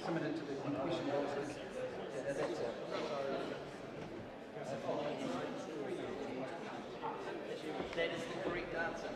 submitted to the question box. Yeah, that's it. That is the correct answer.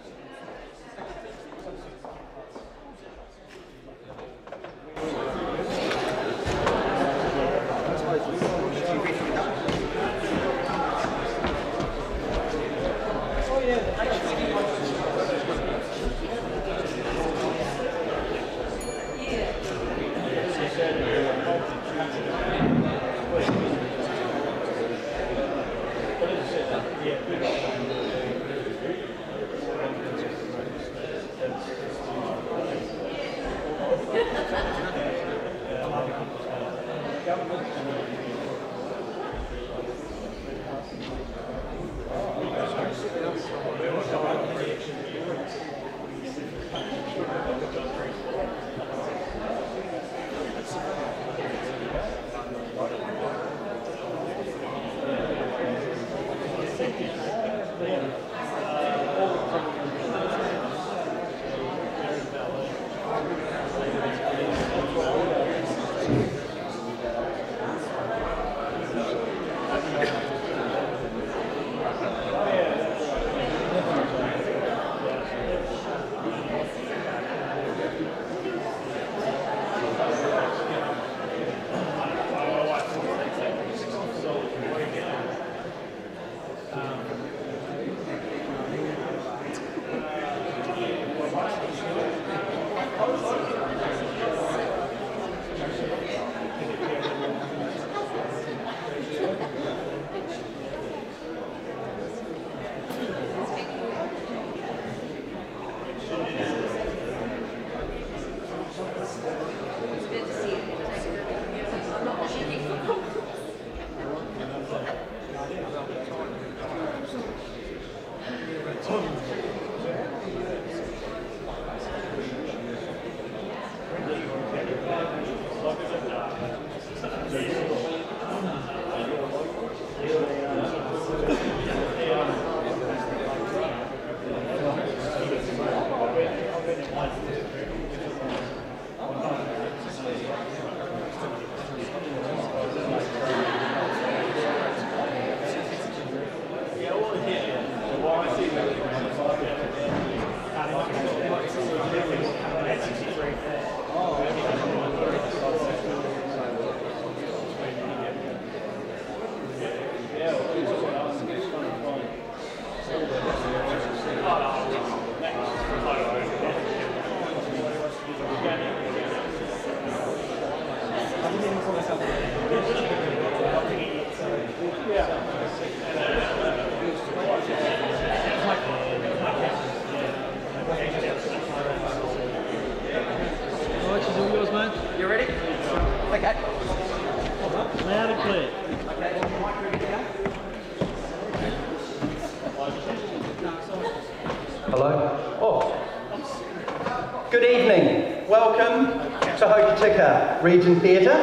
Good evening. Welcome to Hokitika, Regent Theatre.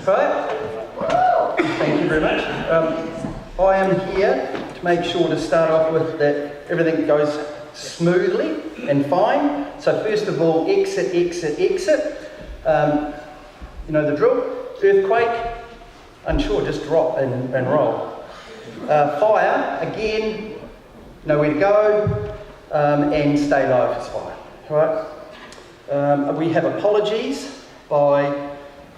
Right? Thank you very much. I am here to make sure to start off with that everything goes smoothly and fine. So first of all, exit, exit, exit. You know the drill. Earthquake, unsure, just drop and roll. Fire, again, nowhere to go, and stay low if it's fire. Right? We have apologies by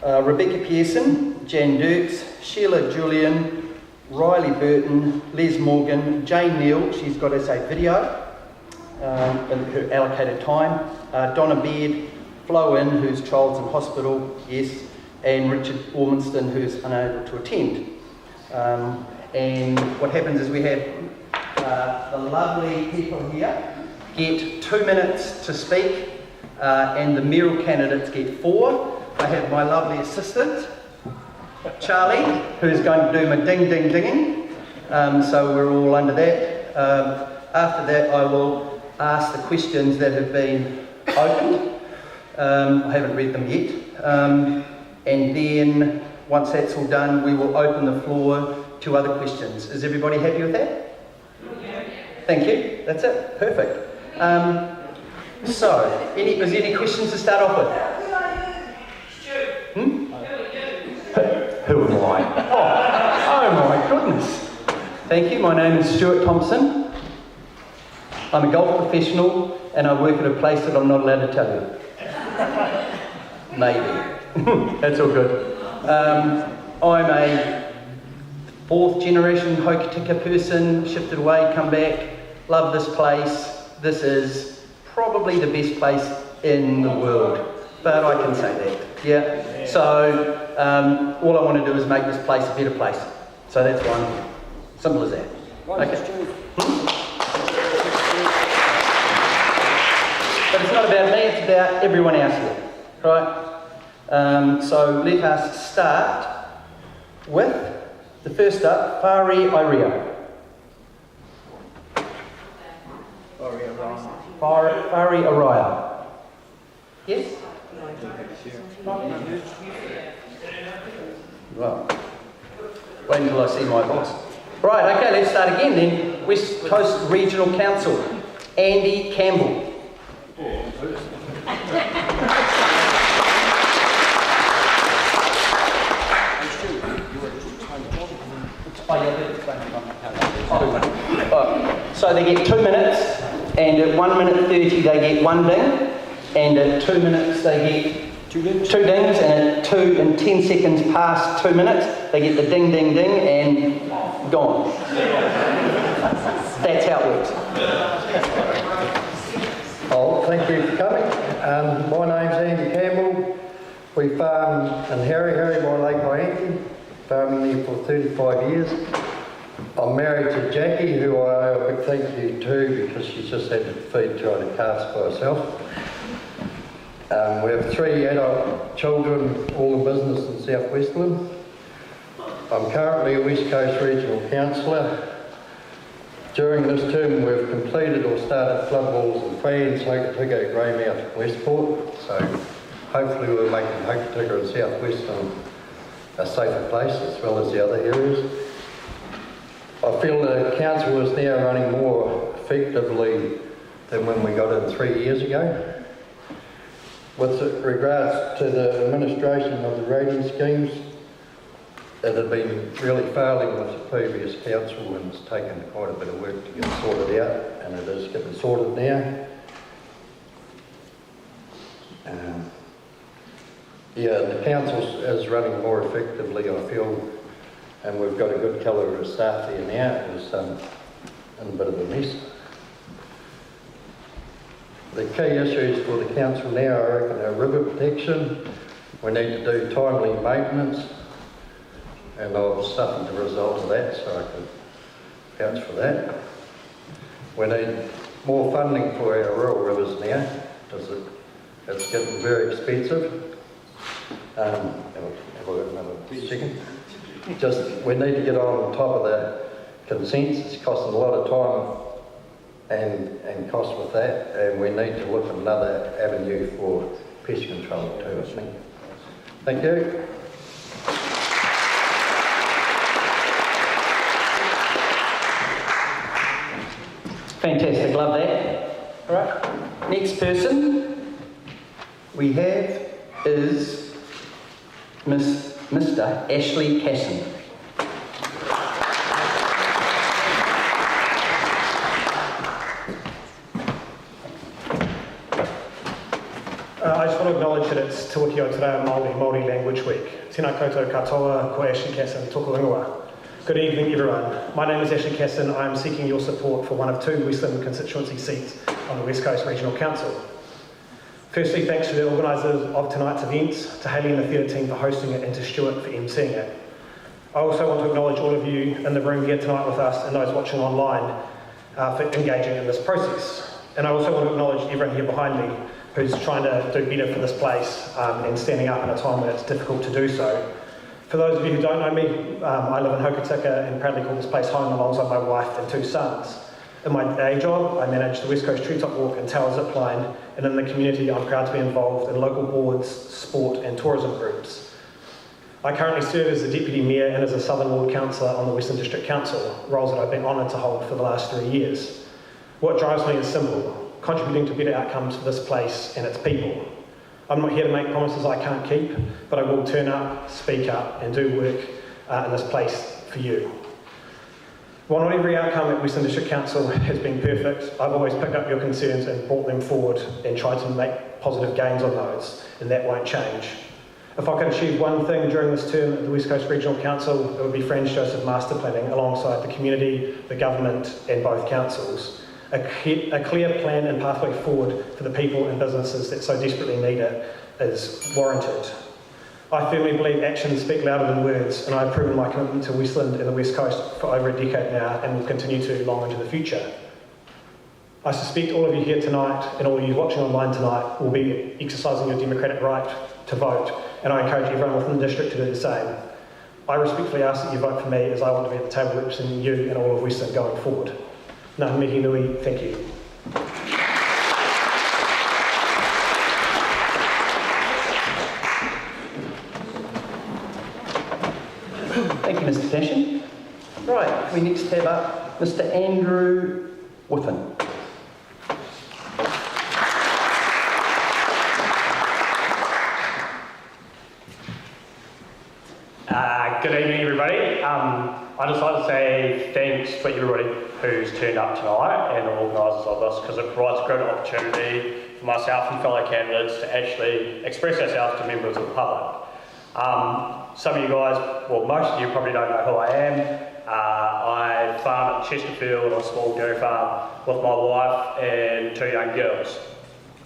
Rebecca Pearson, Jan Dirks, Sheila Julian, Riley Burton, Les Morgan, Jane Neal, she's got us a video in her allocated time, Donna Beard, Flo In, whose child's in hospital, yes, and Richard Ormanston, who's unable to attend. And what happens is we have the lovely people here get 2 minutes to speak, and the mayoral candidates get 4. I have my lovely assistant, Charlie, who's going to do my ding-ding-dinging, so we're all under that. After that, I will ask the questions that have been opened. I haven't read them yet. And then, once that's all done, we will open the floor to other questions. Is everybody happy with that? Yeah. Thank you. That's it. Perfect. So, is there any questions to start off with? Thank you. My name is Stuart Thompson. I'm a golf professional and I work at a place that I'm not allowed to tell you. Maybe. That's all good. I'm a fourth generation Hokitika person, shifted away, come back, love this place. This is probably the best place in the world, but I can say that. Yeah. So all I want to do is make this place a better place. So that's one. Simple as that. Okay. But it's not about me, it's about everyone else here. Right? So let us start with the first up, Whare Airea. Whare Airea. Yes? Well, wait until I see my boss. Right, okay, let's start again then. West Coast Regional Council, Andy Campbell. So they get 2 minutes, and at 1 minute 30 they get 1 ding, and at 2 minutes they get 2 dings, and at 2 and 10 seconds past 2 minutes they get the ding, ding, ding, and gone. That's how it works. Oh, thank you for coming. My name's Andy Campbell. We farm in Harry by Lake Waianki, farming there for 35 years. I'm married to Jackie, who I owe a big thank you to because she's just had to feed 200 calves by herself. We have 3 adult children, all in business in South Westland. I'm currently a West Coast Regional Councillor. During this term we've completed or started flood walls and fans, Hokitika, Greymouth and Westport. So hopefully we're making Hokitika and South Westland a safer place as well as the other areas. I feel the council is now running more effectively than when we got in 3 years ago. With regards to the administration of the rating schemes, it had been really failing with the previous council and it's taken quite a bit of work to get sorted out, and it is getting sorted now. The council is running more effectively, I feel, and we've got a good calibre of staff here now. It was in a bit of a mess. The key issues for the council now, I reckon, are river protection. We need to do timely maintenance, and I've suffered the result of that, so I can vouch for that. We need more funding for our rural rivers now, because it's getting very expensive. Have I got another second? We need to get on top of the consents. It's costing a lot of time and cost with that, and we need to look at another avenue for pest control too, I think. Thank you. Fantastic, love that. All right, next person we have is Mr. Ashley Casson. I just want to acknowledge that it's Te Wiki o Te Reo Māori Language Week. Tēnā koutou katoa, ko Ashley Casson, tōku ingoa. Good evening everyone. My name is Ashley Casson. I am seeking your support for one of 2 Westland constituency seats on the West Coast Regional Council. Firstly, thanks to the organisers of tonight's events, to Hayley and the theatre team for hosting it, and to Stuart for emceeing it. I also want to acknowledge all of you in the room here tonight with us and those watching online for engaging in this process. And I also want to acknowledge everyone here behind me who's trying to do better for this place and standing up in a time when it's difficult to do so. For those of you who don't know me, I live in Hokitika and proudly call this place home alongside my wife and 2 sons. In my day job, I manage the West Coast Treetop Walk and Tower Zipline, and in the community I'm proud to be involved in local boards, sport and tourism groups. I currently serve as the Deputy Mayor and as a Southern Ward Councillor on the Western District Council, roles that I've been honoured to hold for the last 3 years. What drives me is simple: contributing to better outcomes for this place and its people. I'm not here to make promises I can't keep, but I will turn up, speak up and do work in this place for you. While not every outcome at Western District Council has been perfect, I've always picked up your concerns and brought them forward and tried to make positive gains on those, and that won't change. If I could achieve one thing during this term at the West Coast Regional Council, it would be Franz Joseph master planning alongside the community, the government and both councils. A clear plan and pathway forward for the people and businesses that so desperately need it is warranted. I firmly believe actions speak louder than words, and I've proven my commitment to Westland and the West Coast for over a decade now and will continue to long into the future. I suspect all of you here tonight and all of you watching online tonight will be exercising your democratic right to vote, and I encourage everyone within the district to do the same. I respectfully ask that you vote for me, as I want to be at the table representing you and all of Westland going forward. Ngā mihi nui, thank you. Thank you, Mr. Tashin. Right, we next have up Mr. Andrew Whiffen. Good evening, everybody. I'd just like to say thanks for everybody who's turned up tonight and the organisers of this, because it provides a great opportunity for myself and fellow candidates to actually express ourselves to members of the public. Some of you guys, well, most of you probably don't know who I am. I farm at Chesterfield on a small dairy farm with my wife and 2 young girls.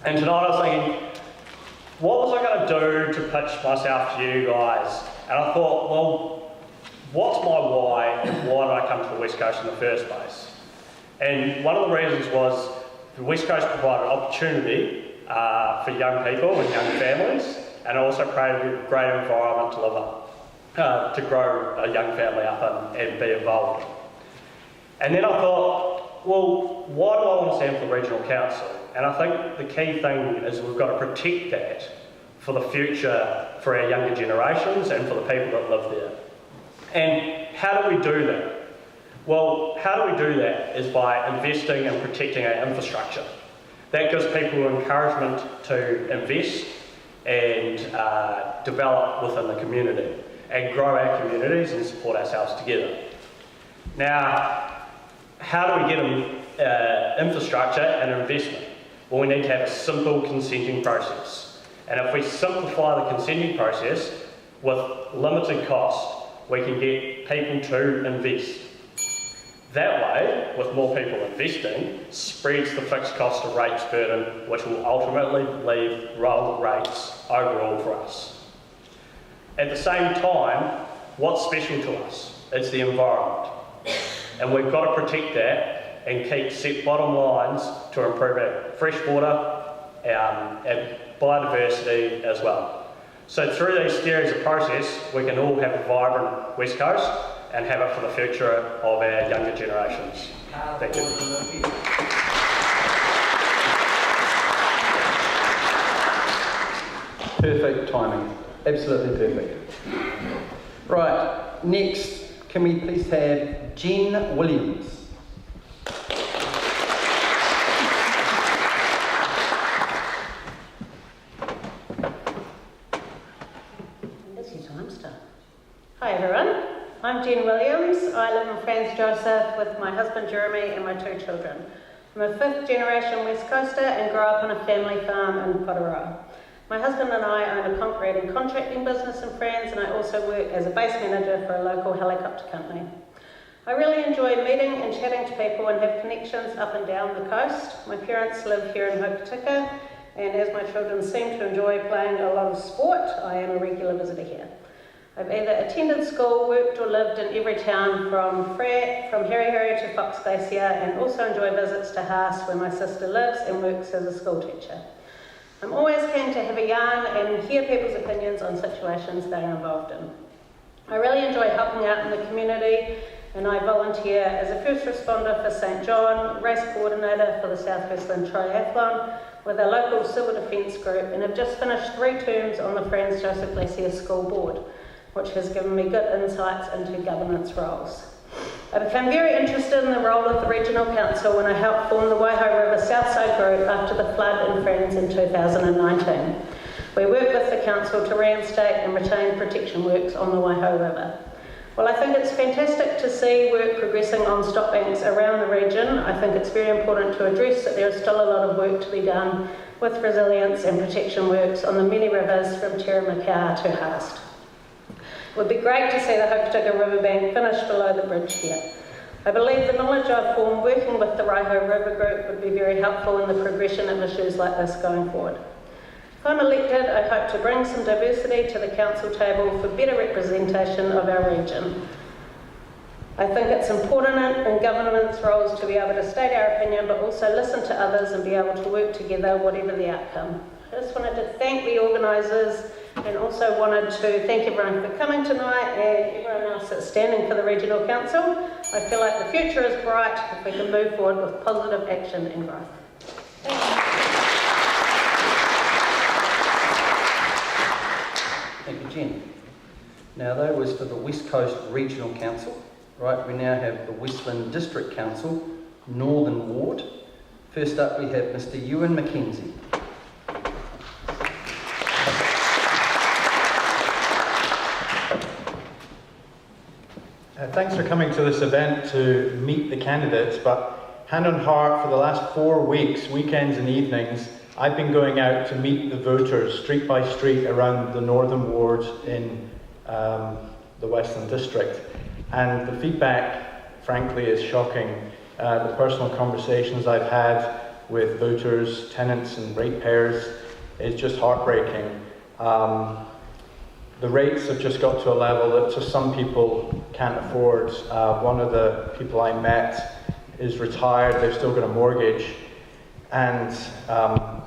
And tonight I was thinking, what was I going to do to pitch myself to you guys? And I thought, well, what's my why and why did I come to the West Coast in the first place? And one of the reasons was the West Coast provided opportunity for young people and young families, and also created a great environment to live in, to grow a young family up and be involved. And then I thought, well, why do I want to stand for the Regional Council? And I think the key thing is we've got to protect that for the future, for our younger generations and for the people that live there. And how do we do that? Well, how do we do that is by investing and protecting our infrastructure. That gives people encouragement to invest and develop within the community and grow our communities and support ourselves together. Now, how do we get infrastructure and investment? Well, we need to have a simple consenting process. And if we simplify the consenting process with limited cost, we can get people to invest. That way, with more people investing, spreads the fixed cost of rates burden, which will ultimately leave lower rates overall for us. At the same time, what's special to us? It's the environment. And we've got to protect that and keep set bottom lines to improve our freshwater and biodiversity as well. So through these series of process, we can all have a vibrant West Coast and have it for the future of our younger generations. Thank you. Perfect timing, absolutely perfect. Right, next, can we please have Jen Williams? Hi everyone, I'm Jen Williams. I live in Franz Joseph with my husband Jeremy and my 2 children. I'm a 5th generation West Coaster and grew up on a family farm in Whataroa. My husband and I own a concrete and contracting business in Franz, and I also work as a base manager for a local helicopter company. I really enjoy meeting and chatting to people and have connections up and down the coast. My parents live here in Hokitika, and as my children seem to enjoy playing a lot of sport, I am a regular visitor here. I've either attended school, worked or lived in every town from Harry to Fox Glacier, and also enjoy visits to Haas where my sister lives and works as a school teacher. I'm always keen to have a yarn and hear people's opinions on situations they are involved in. I really enjoy helping out in the community, and I volunteer as a first responder for St John, race coordinator for the South Westland Triathlon with a local civil defence group, and have just finished 3 terms on the Franz Joseph Glacier School Board, which has given me good insights into governance roles. I became very interested in the role of the Regional Council when I helped form the Waiho River Southside Group after the flood in Franz in 2019. We worked with the Council to reinstate and retain protection works on the Waiho River. Well, I think it's fantastic to see work progressing on stop banks around the region. I think it's very important to address that there is still a lot of work to be done with resilience and protection works on the many rivers from Te Makau to Haast. It would be great to see the Hokitika riverbank finish below the bridge here. I believe the knowledge I've formed working with the Raiho River Group would be very helpful in the progression of issues like this going forward. If I'm elected, I hope to bring some diversity to the council table for better representation of our region. I think it's important in government's roles to be able to state our opinion, but also listen to others and be able to work together, whatever the outcome. I just wanted to thank the organisers and also wanted to thank everyone for coming tonight and everyone else that's standing for the Regional Council. I feel like the future is bright if we can move forward with positive action and growth. Thank you. Thank you, Jen. Now, that was for the West Coast Regional Council. Right, we now have the Westland District Council, Northern Ward. First up, we have Mr. Ewan Mackenzie. Thanks for coming to this event to meet the candidates, but hand on heart, for the last 4 weeks, weekends and evenings, I've been going out to meet the voters street by street around the Northern Ward in the Westland District. And the feedback, frankly, is shocking. The personal conversations I've had with voters, tenants and ratepayers is just heartbreaking. The rates have just got to a level that just some people can't afford. One of the people I met is retired, they've still got a mortgage, and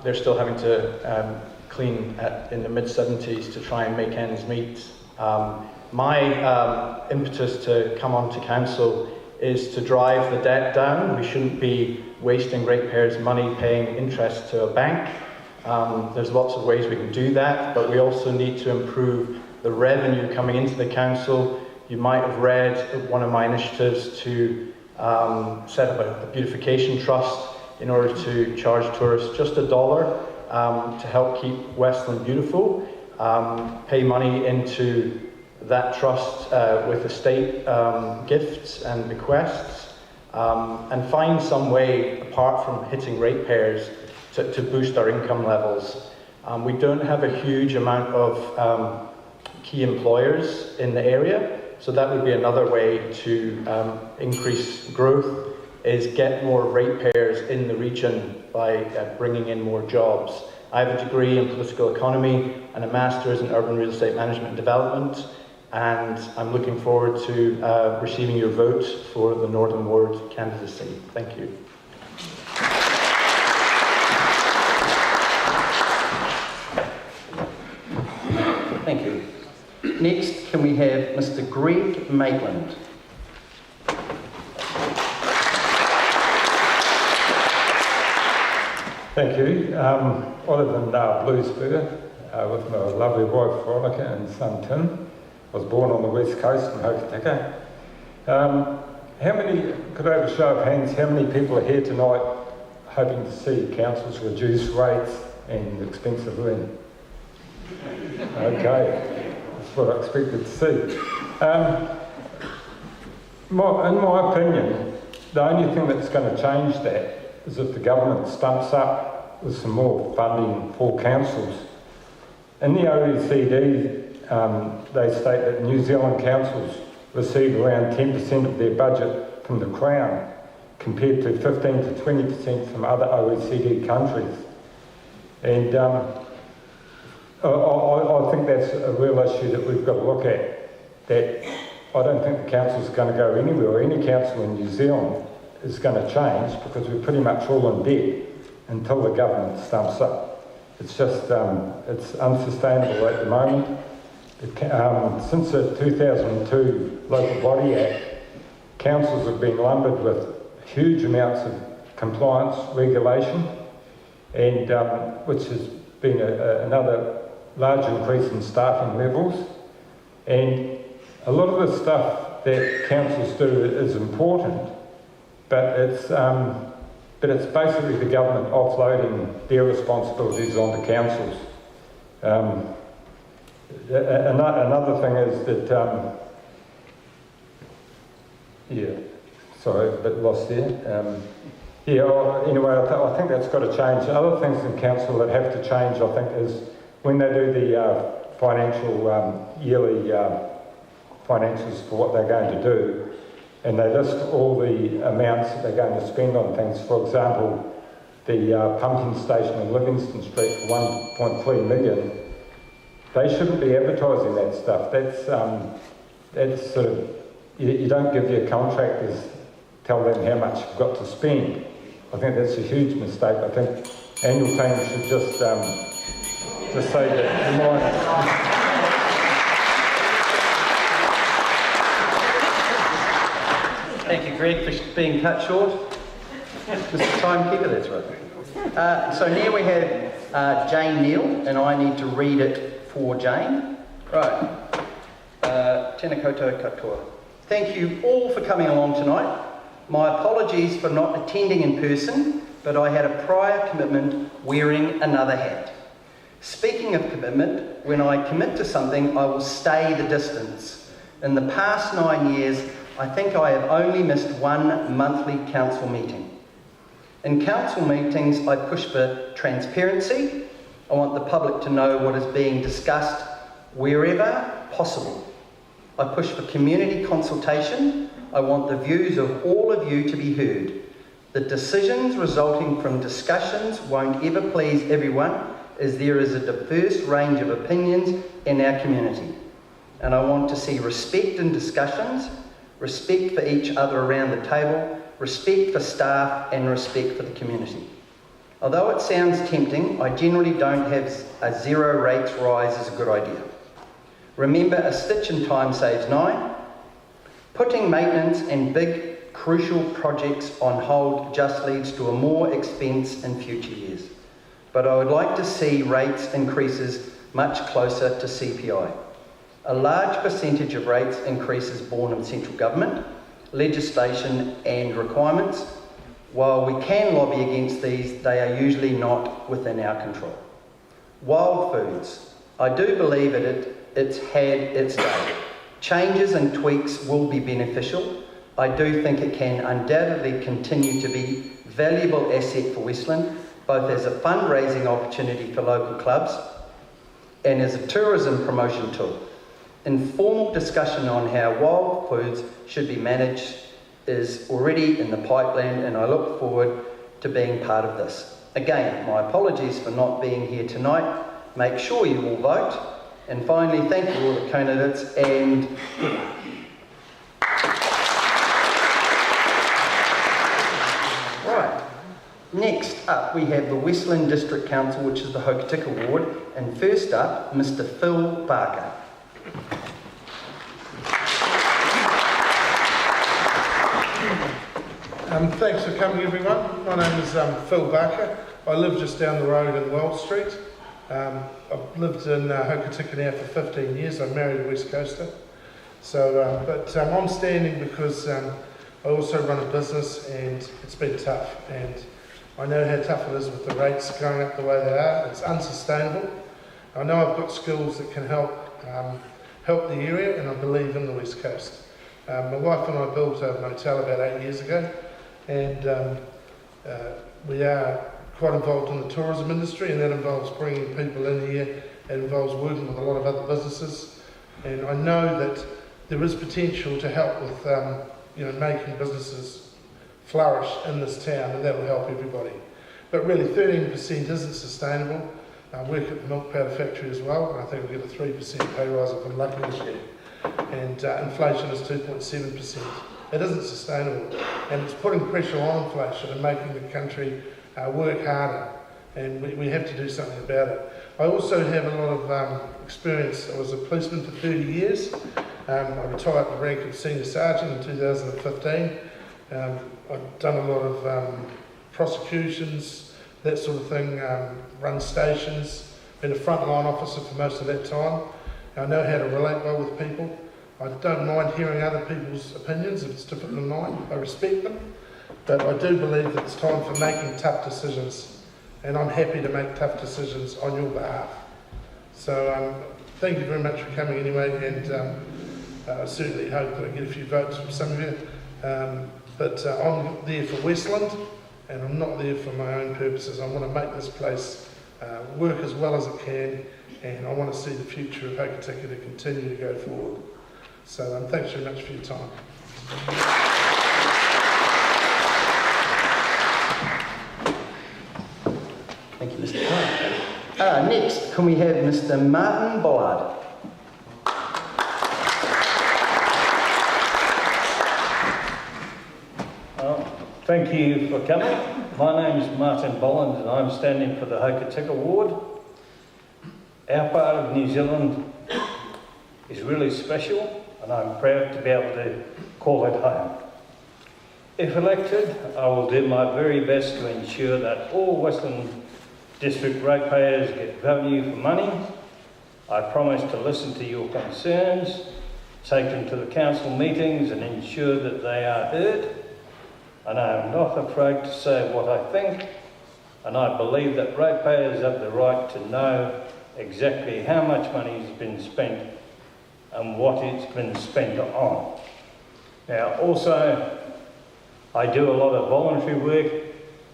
they're still having to clean in the mid-70s to try and make ends meet. My impetus to come on to council is to drive the debt down. We shouldn't be wasting ratepayers' money paying interest to a bank. There's lots of ways we can do that, but we also need to improve the revenue coming into the council. You might have read one of my initiatives to set up a beautification trust in order to charge tourists just $1 to help keep Westland beautiful, pay money into that trust with estate gifts and bequests, and find some way, apart from hitting ratepayers, to boost our income levels. We don't have a huge amount of key employers in the area, so that would be another way to increase growth, is get more ratepayers in the region by bringing in more jobs. I have a degree in political economy and a master's in urban real estate management and development, and I'm looking forward to receiving your vote for the Northern Ward candidacy. Thank you. Thank you. Next, can we have Mr. Greg Maitland? Thank you. I live in Bluesburg with my lovely wife Veronica and son Tim. I was born on the west coast in Hokitika. How many, could I have a show of hands, how many people are here tonight hoping to see councils reduce rates and expensive rent? Okay, that's what I expected to see. In my opinion, the only thing that's going to change that is if the government stumps up with some more funding for councils. In the OECD, they state that New Zealand councils receive around 10% of their budget from the Crown, compared to 15 to 20% from other OECD countries. And I think that's a real issue that we've got to look at, that I don't think the council's going to go anywhere, or any council in New Zealand is going to change, because we're pretty much all in debt until the government stumps up. It's just, it's unsustainable at the moment. Since the 2002 Local Body Act, councils have been lumbered with huge amounts of compliance regulation, and which has been another large increase in staffing levels. And a lot of the stuff that councils do is important, but it's basically the government offloading their responsibilities onto councils. Another thing is that Yeah, sorry, a bit lost there. Anyway, I think that's got to change. Other things in council that have to change, I think, is when they do the financial yearly financials for what they're going to do, and they list all the amounts that they're going to spend on things. For example, the pumping station in Livingston Street for 1.3 million. They shouldn't be advertising that stuff. That's sort of, you don't give your contractors, tell them how much you've got to spend. I think that's a huge mistake. I think annual teams should just say that, remind. Thank you, Greg, for being cut short. Mr. Timekeeper, that's right. So now we have Jane Neal, and I need to read it for Jane. Right. Tēnā koutou katoa. Thank you all for coming along tonight. My apologies for not attending in person, but I had a prior commitment wearing another hat. Speaking of commitment, when I commit to something, I will stay the distance. In the past 9 years, I think I have only missed one monthly council meeting. In council meetings, I push for transparency. I want the public to know what is being discussed wherever possible. I push for community consultation. I want the views of all of you to be heard. The decisions resulting from discussions won't ever please everyone, as there is a diverse range of opinions in our community. And I want to see respect in discussions, respect for each other around the table, respect for staff and respect for the community. Although it sounds tempting, I generally don't have a zero rates rise as a good idea. Remember, a stitch in time saves 9. Putting maintenance and big, crucial projects on hold just leads to a more expense in future years. But I would like to see rates increases much closer to CPI. A large percentage of rates increases born of central government, legislation and requirements. While we can lobby against these, they are usually not within our control. Wild foods. I do believe it's had its day. Changes and tweaks will be beneficial. I do think it can undoubtedly continue to be a valuable asset for Westland, both as a fundraising opportunity for local clubs and as a tourism promotion tool. Informal discussion on how wild foods should be managed is already in the pipeline, and I look forward to being part of this. Again, my apologies for not being here tonight. Make sure you all vote. And finally, thank you all the candidates, and right. Next up, we have the Westland District Council, which is the Hokitika ward, and first up, Mr. Phil Barker. Thanks for coming, everyone. My name is Phil Barker. I live just down the road in Wells Street. I've lived in Hokitika now for 15 years. I'm married a West Coaster. But I'm standing because I also run a business, and it's been tough. And I know how tough it is with the rates going up the way they are. It's unsustainable. I know I've got skills that can help the area, and I believe in the West Coast. My wife and I built a motel about 8 years ago, and we are quite involved in the tourism industry, and that involves bringing people in here. It involves working with a lot of other businesses, and I know that there is potential to help with making businesses flourish in this town, and that will help everybody. But really, 13% isn't sustainable. I work at the milk powder factory as well, and I think we'll get a 3% pay rise if I'm lucky this year. And inflation is 2.7%. It isn't sustainable, and it's putting pressure on inflation and making the country work harder, and we have to do something about it. I also have a lot of experience. I was a policeman for 30 years. I retired with the rank of senior sergeant in 2015. I've done a lot of prosecutions, that sort of thing, run stations, been a frontline officer for most of that time. I know how to relate well with people. I don't mind hearing other people's opinions if it's different than mine. I respect them. But I do believe that it's time for making tough decisions, and I'm happy to make tough decisions on your behalf. So thank you very much for coming anyway, and I certainly hope that I get a few votes from some of you. But I'm there for Westland, and I'm not there for my own purposes. I want to make this place work as well as it can, and I want to see the future of Hokitika to continue to go forward. So thanks very much for your time. Thank you, Mr. Clark. Next, can we have Mr. Martin Bollard? Thank you for coming. My name is Martin Bolland and I'm standing for the Hokitika ward. Our part of New Zealand is really special and I'm proud to be able to call it home. If elected, I will do my very best to ensure that all Western District ratepayers get value for money. I promise to listen to your concerns, take them to the council meetings and ensure that they are heard. And I am not afraid to say what I think, and I believe that ratepayers have the right to know exactly how much money has been spent and what it's been spent on. Now also, I do a lot of voluntary work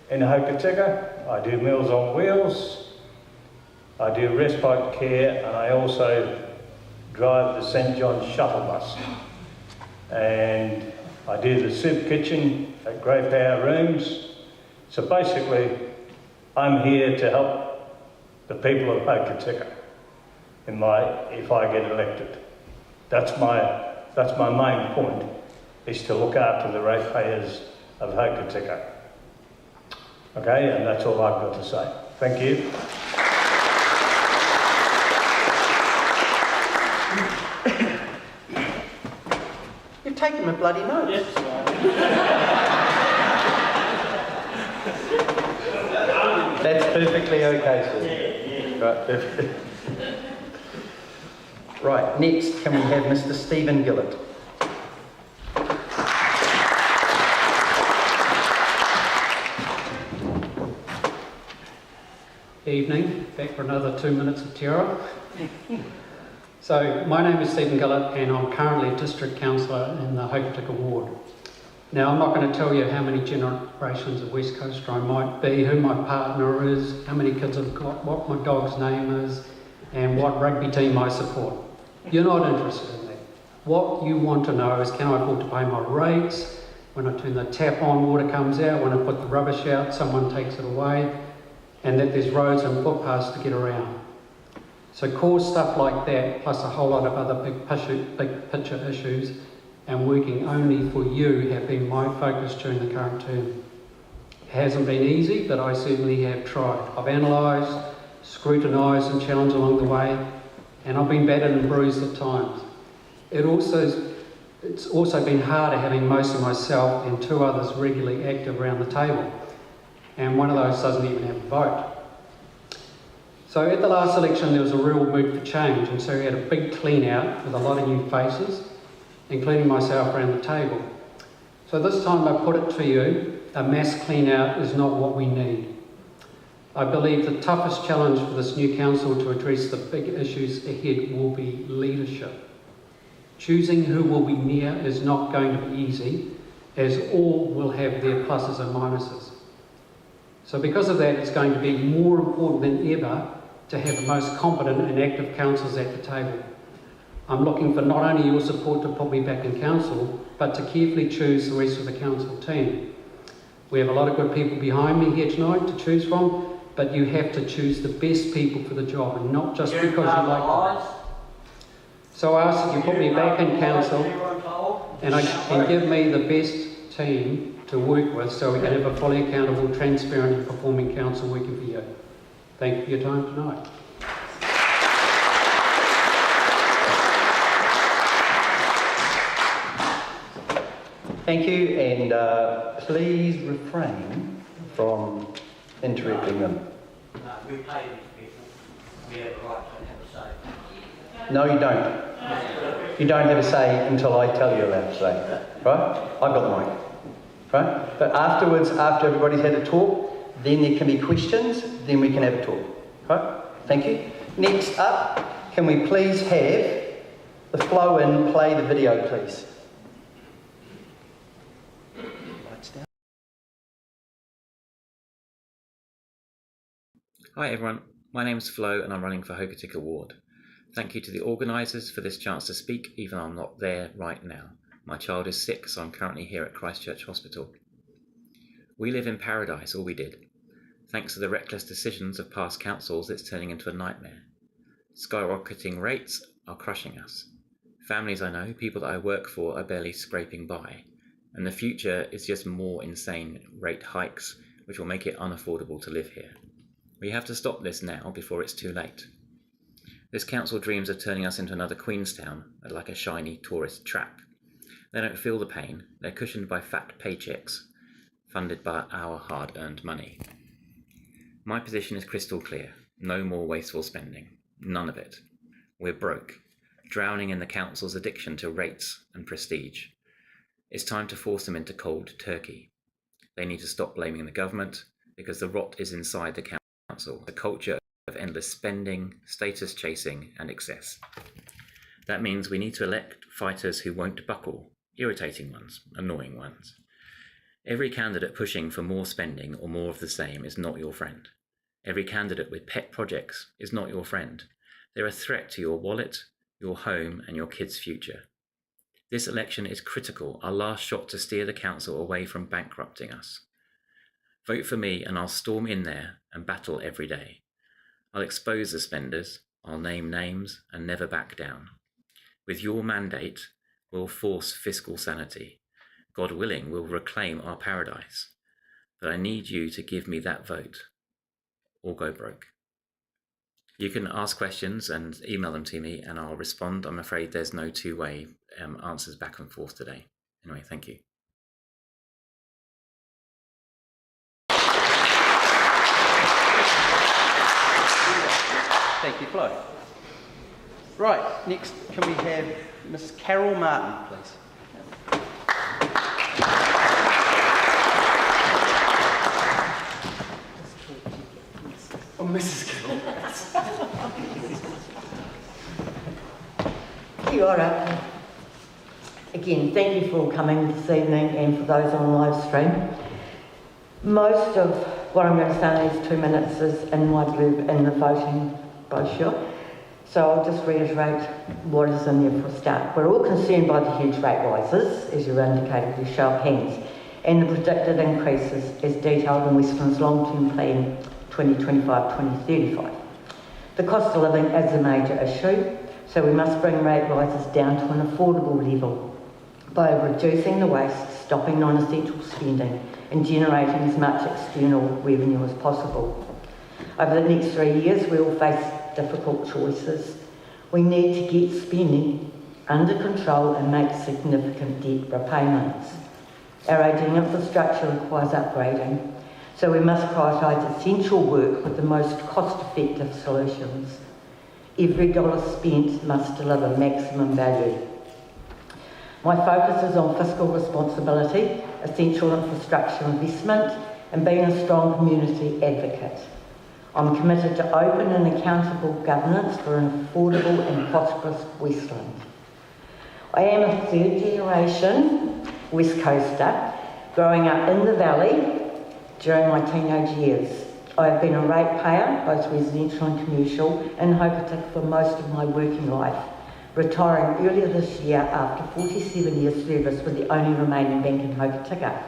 in Hokitika. I do Meals on Wheels, I do respite care, and I also drive the St John's shuttle bus. And I do the soup kitchen at Grey Power Rooms. So basically, I'm here to help the people of Hokitika if I get elected. That's my main point, is to look after the ratepayers of Hokitika. Okay, and that's all I've got to say. Thank you. You've taken my bloody notes. Yes. That's perfectly okay, sir. Right, perfect. Right, next, can we have Mr. Stephen Gillett? Evening, back for another 2 minutes of terror. So, my name is Stephen Gillett and I'm currently a District Councillor in the Hokitika ward. Now, I'm not going to tell you how many generations of West Coaster I might be, who my partner is, how many kids I've got, what my dog's name is, and what rugby team I support. You're not interested in that. What you want to know is, can I afford to pay my rates? When I turn the tap on, water comes out. When I put the rubbish out, someone takes it away. And that there's roads and footpaths to get around. So core stuff like that, plus a whole lot of other big picture issues, and working only for you have been my focus during the current term. It hasn't been easy, but I certainly have tried. I've analysed, scrutinised and challenged along the way, and I've been battered and bruised at times. It's also been harder having most of myself and 2 others regularly active around the table. And one of those doesn't even have a vote. So at the last election there was a real mood for change, and so we had a big clean out with a lot of new faces, including myself around the table. So this time I put it to you, a mass clean out is not what we need. I believe the toughest challenge for this new council to address the big issues ahead will be leadership. Choosing who will be near is not going to be easy, as all will have their pluses and minuses. So because of that, it's going to be more important than ever to have the most competent and active councillors at the table. I'm looking for not only your support to put me back in council, but to carefully choose the rest of the council team. We have a lot of good people behind me here tonight to choose from, but you have to choose the best people for the job, and not just because you like them. So I ask that you put me back in council and give me the best team to work with, so we can have a fully accountable, transparent and performing council working for you. Thank you for your time tonight. Thank you, and please refrain from interrupting them. We pay these people. We have a right to have a say. No, you don't. You don't have a say until I tell you allowed to say. Right? I've got the mic. Right? But afterwards, after everybody's had a talk, then there can be questions, then we can have a talk. Right? Thank you. Next up, can we please have the flow in, play the video, please? Hi everyone, my name's Flo and I'm running for Hokitika Ward. Thank you to the organisers for this chance to speak, even though I'm not there right now. My child is sick, so I'm currently here at Christchurch Hospital. We live in paradise, or we did. Thanks to the reckless decisions of past councils, it's turning into a nightmare. Skyrocketing rates are crushing us. Families I know, people that I work for, are barely scraping by. And the future is just more insane rate hikes, which will make it unaffordable to live here. We have to stop this now before it's too late. This council dreams of turning us into another Queenstown, like a shiny tourist trap. They don't feel the pain, they're cushioned by fat paychecks, funded by our hard-earned money. My position is crystal clear. No more wasteful spending. None of it. We're broke, drowning in the council's addiction to rates and prestige. It's time to force them into cold turkey. They need to stop blaming the government, because the rot is inside the council, the culture of endless spending, status chasing and excess. That means we need to elect fighters who won't buckle, irritating ones, annoying ones. Every candidate pushing for more spending or more of the same is not your friend. Every candidate with pet projects is not your friend. They're a threat to your wallet, your home and your kids' future. This election is critical, our last shot to steer the council away from bankrupting us. Vote for me and I'll storm in there and battle every day. I'll expose the spenders, I'll name names and never back down. With your mandate, we'll force fiscal sanity. God willing, we'll reclaim our paradise. But I need you to give me that vote, or go broke. You can ask questions and email them to me and I'll respond. I'm afraid there's no two-way answers back and forth today. Anyway, thank you. Thank you, Flo. Right, next can we have Miss Carol Martin, please. Oh, Mrs. Carol. Kia ora. Again, thank you for all coming this evening and for those on live stream. Most of what I'm going to say in these 2 minutes is in my blurb in the voting brochure, so I'll just reiterate what is in there for a start. We're all concerned by the huge rate rises, as you indicated with your show of hands, and the predicted increases as detailed in Westland's long-term plan 2025-2035. The cost of living is a major issue, so we must bring rate rises down to an affordable level by reducing the waste, stopping non-essential spending and generating as much external revenue as possible. Over the next 3 years, we will face difficult choices. We need to get spending under control and make significant debt repayments. Our ageing infrastructure requires upgrading, so we must prioritise essential work with the most cost-effective solutions. Every dollar spent must deliver maximum value. My focus is on fiscal responsibility, essential infrastructure investment, and being a strong community advocate. I'm committed to open and accountable governance for an affordable and prosperous Westland. I am a third generation West Coaster, growing up in the valley during my teenage years. I have been a ratepayer, both residential and commercial, in Hokitika for most of my working life, retiring earlier this year after 47 years service with the only remaining bank in Hokitika.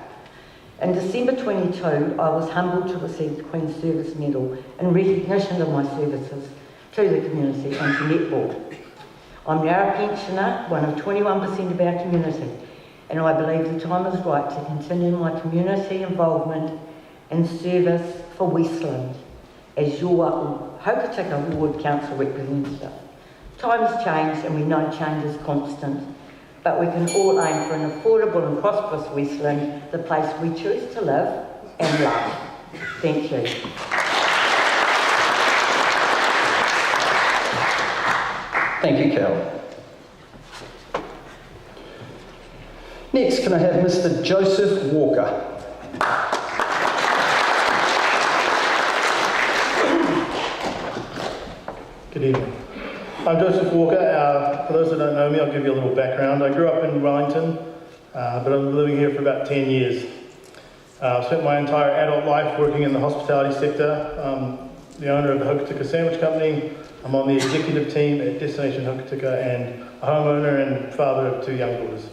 In December 22, I was humbled to receive the Queen's Service Medal in recognition of my services to the community and to netball. I'm now a pensioner, one of 21% of our community, and I believe the time is right to continue my community involvement and service for Westland as your Hokitika Ward Council representative. Times change and we know change is constant, but we can all aim for an affordable and prosperous Westland, the place we choose to live and love. Thank you. Thank you, Carol. Next, can I have Mr. Joseph Walker? Good evening. I'm Joseph Walker. For those that don't know me, I'll give you a little background. I grew up in Wellington, but I've been living here for about 10 years. I've spent my entire adult life working in the hospitality sector, the owner of the Hokitika Sandwich Company. I'm on the executive team at Destination Hokitika and a homeowner and father of 2 young daughters.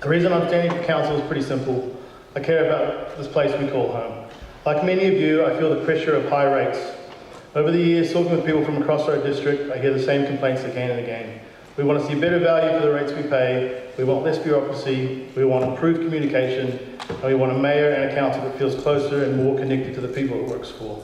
The reason I'm standing for council is pretty simple. I care about this place we call home. Like many of you, I feel the pressure of high rates. Over the years, talking with people from across our district, I hear the same complaints again and again. We want to see better value for the rates we pay, we want less bureaucracy, we want improved communication, and we want a mayor and a council that feels closer and more connected to the people it works for.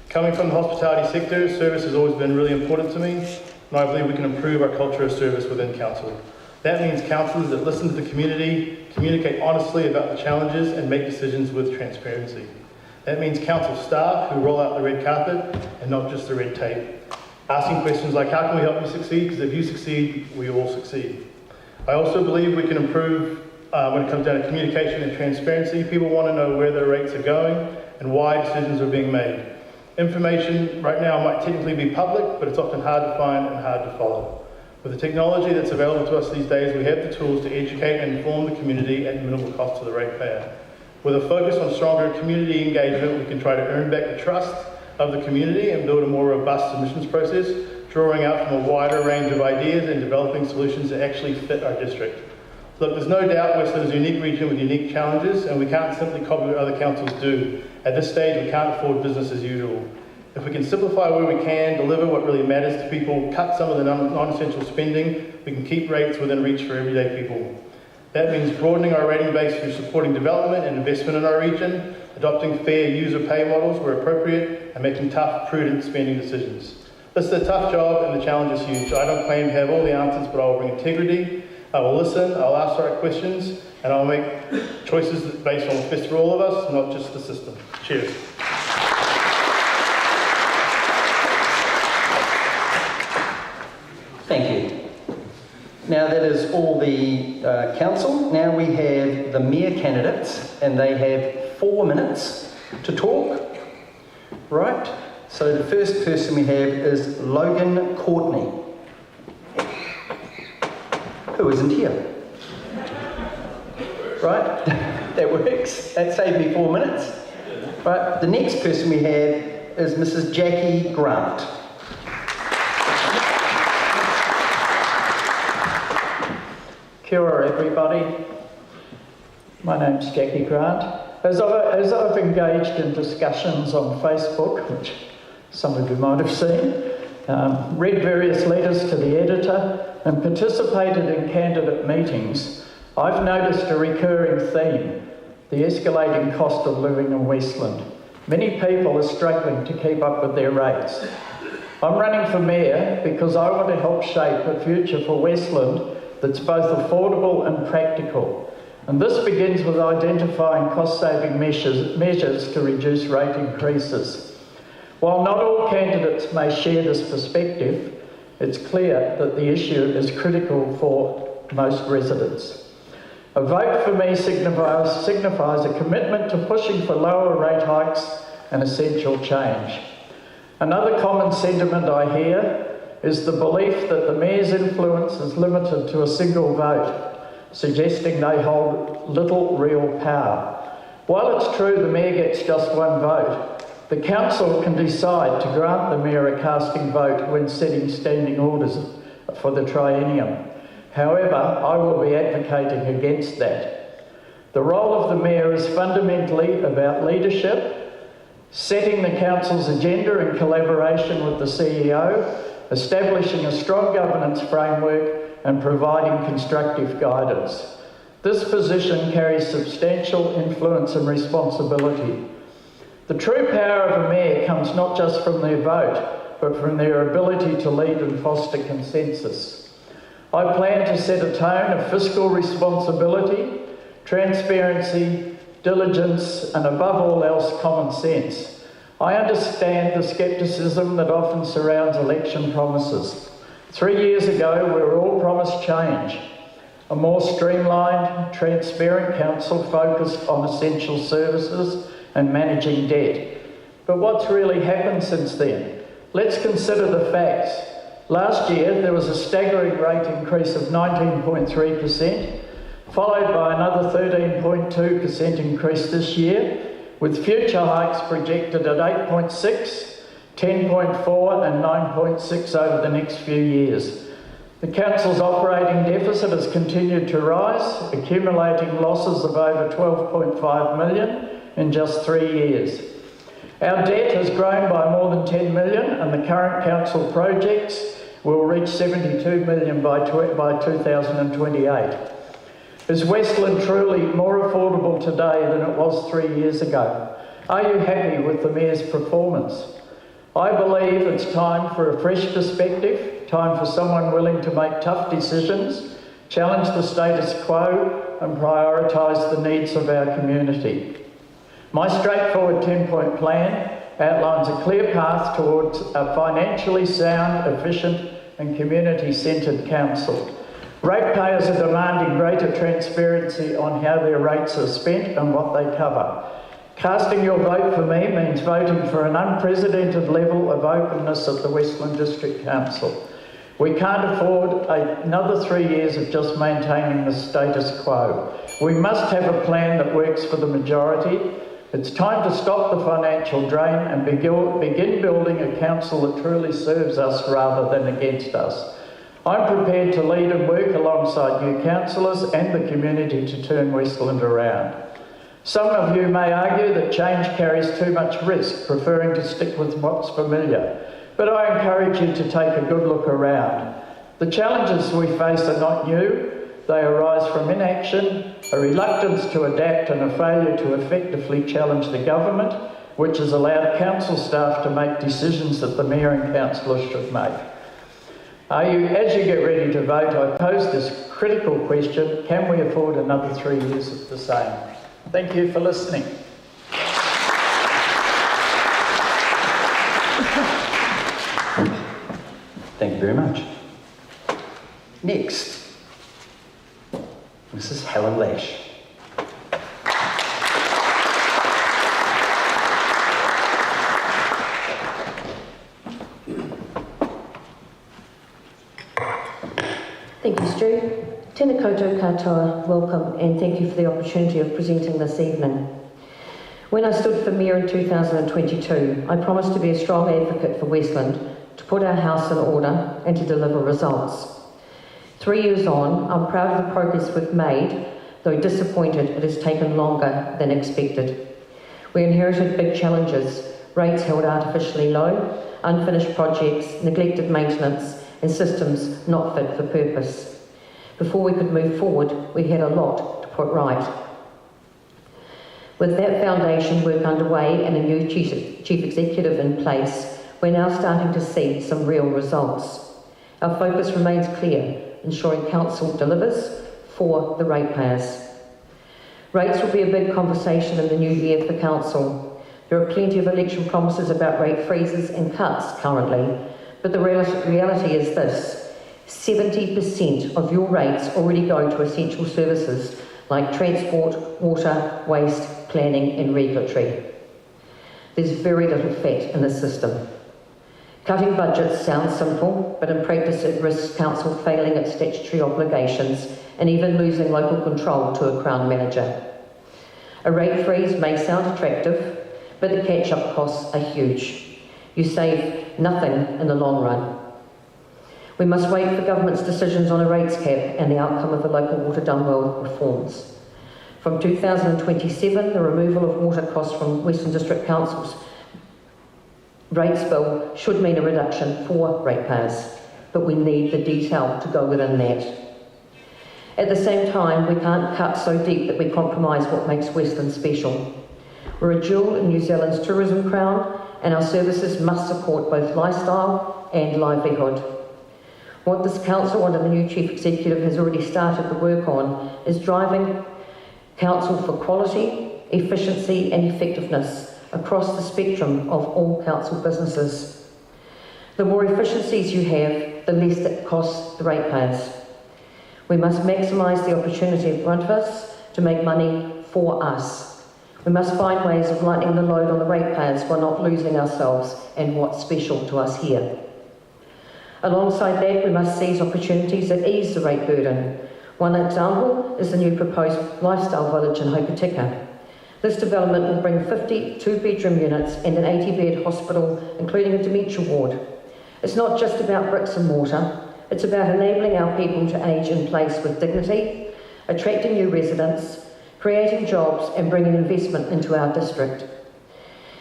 Coming from the hospitality sector, service has always been really important to me, and I believe we can improve our culture of service within council. That means councillors that listen to the community, communicate honestly about the challenges, and make decisions with transparency. That means council staff who roll out the red carpet and not just the red tape. Asking questions like, how can we help you succeed? Because if you succeed, we all succeed. I also believe we can improve when it comes down to communication and transparency. People want to know where their rates are going and why decisions are being made. Information right now might technically be public, but it's often hard to find and hard to follow. With the technology that's available to us these days, we have the tools to educate and inform the community at minimal cost to the ratepayer. With a focus on stronger community engagement, we can try to earn back the trust of the community and build a more robust submissions process, drawing out from a wider range of ideas and developing solutions that actually fit our district. Look, there's no doubt Westland is a unique region with unique challenges, and we can't simply copy what other councils do. At this stage, we can't afford business as usual. If we can simplify where we can, deliver what really matters to people, cut some of the non-essential spending, we can keep rates within reach for everyday people. That means broadening our rating base through supporting development and investment in our region, adopting fair user pay models where appropriate, and making tough, prudent spending decisions. This is a tough job and the challenge is huge. I don't claim to have all the answers, but I will bring integrity, I will listen, I'll ask the right questions, and I'll make choices based on what's best for all of us, not just the system. Cheers. Thank you. Now that is all the council. Now we have the mayor candidates, and they have 4 minutes to talk. Right? So the first person we have is Logan Courtney, who isn't here. Right? That works. That saved me 4 minutes. Right? The next person we have is Mrs. Jackie Grant. Kia ora everybody, my name's Jackie Grant. As I've engaged in discussions on Facebook, which some of you might have seen, read various letters to the editor and participated in candidate meetings, I've noticed a recurring theme, the escalating cost of living in Westland. Many people are struggling to keep up with their rates. I'm running for mayor because I want to help shape a future for Westland that's both affordable and practical. And this begins with identifying cost-saving measures to reduce rate increases. While not all candidates may share this perspective, it's clear that the issue is critical for most residents. A vote for me signifies a commitment to pushing for lower rate hikes and essential change. Another common sentiment I hear is the belief that the mayor's influence is limited to a single vote, suggesting they hold little real power. While it's true the mayor gets just one vote, the council can decide to grant the mayor a casting vote when setting standing orders for the triennium. However, I will be advocating against that. The role of the mayor is fundamentally about leadership, setting the council's agenda in collaboration with the CEO, establishing a strong governance framework and providing constructive guidance. This position carries substantial influence and responsibility. The true power of a mayor comes not just from their vote, but from their ability to lead and foster consensus. I plan to set a tone of fiscal responsibility, transparency, diligence, and above all else, common sense. I understand the scepticism that often surrounds election promises. 3 years ago, we were all promised change. A more streamlined, transparent council focused on essential services and managing debt. But what's really happened since then? Let's consider the facts. Last year, there was a staggering rate increase of 19.3%, followed by another 13.2% increase this year, with future hikes projected at 8.6 10.4 and 9.6 over the next few years. The council's operating deficit has continued to rise, accumulating losses of over 12.5 million in just 3 years. Our debt has grown by more than 10 million, and the current council projects will reach 72 million by 2028. Is Westland truly more affordable today than it was 3 years ago? Are you happy with the Mayor's performance? I believe it's time for a fresh perspective, time for someone willing to make tough decisions, challenge the status quo and prioritise the needs of our community. My straightforward 10-point plan outlines a clear path towards a financially sound, efficient and community-centred council. Ratepayers are demanding greater transparency on how their rates are spent and what they cover. Casting your vote for me means voting for an unprecedented level of openness at the Westland District Council. We can't afford another 3 years of just maintaining the status quo. We must have a plan that works for the majority. It's time to stop the financial drain and begin building a council that truly serves us rather than against us. I'm prepared to lead and work alongside new councillors and the community to turn Westland around. Some of you may argue that change carries too much risk, preferring to stick with what's familiar. But I encourage you to take a good look around. The challenges we face are not new. They arise from inaction, a reluctance to adapt and a failure to effectively challenge the government, which has allowed council staff to make decisions that the Mayor and councillors should make. As you get ready to vote, I pose this critical question: can we afford another 3 years of the same? Thank you for listening. Thank you very much. Next, Mrs. Helen Lash. Thank you, Stu. Tēnā koutou katoa, welcome, and thank you for the opportunity of presenting this evening. When I stood for Mayor in 2022, I promised to be a strong advocate for Westland, to put our house in order and to deliver results. 3 years on, I'm proud of the progress we've made, though disappointed it has taken longer than expected. We inherited big challenges: rates held artificially low, unfinished projects, neglected maintenance, and systems not fit for purpose. Before we could move forward, we had a lot to put right. With that foundation work underway and a new chief executive in place, we're now starting to see some real results. Our focus remains clear: ensuring council delivers for the ratepayers. Rates will be a big conversation in the new year for council. There are plenty of election promises about rate freezes and cuts currently, but the reality is this: 70% of your rates already go to essential services like transport, water, waste, planning and regulatory. There's very little fat in the system. Cutting budgets sounds simple, but in practice it risks council failing its statutory obligations and even losing local control to a Crown manager. A rate freeze may sound attractive, but the catch-up costs are huge. You save nothing in the long run. We must wait for government's decisions on a rates cap and the outcome of the local water dumb-well reforms. From 2027, the removal of water costs from Western District Council's rates bill should mean a reduction for ratepayers, but we need the detail to go within that. At the same time, we can't cut so deep that we compromise what makes Westland special. We're a jewel in New Zealand's tourism crown, and our services must support both lifestyle and livelihood. What this council under the new chief executive has already started the work on is driving council for quality, efficiency and effectiveness across the spectrum of all council businesses. The more efficiencies you have, the less it costs the ratepayers. We must maximise the opportunity in front of us to make money for us. We must find ways of lightening the load on the ratepayers while not losing ourselves and what's special to us here. Alongside that, we must seize opportunities that ease the rate burden. One example is the new proposed lifestyle village in Hokitika. This development will bring 50 two-bedroom units and an 80-bed hospital, including a dementia ward. It's not just about bricks and mortar, it's about enabling our people to age in place with dignity, attracting new residents, creating jobs and bringing investment into our district.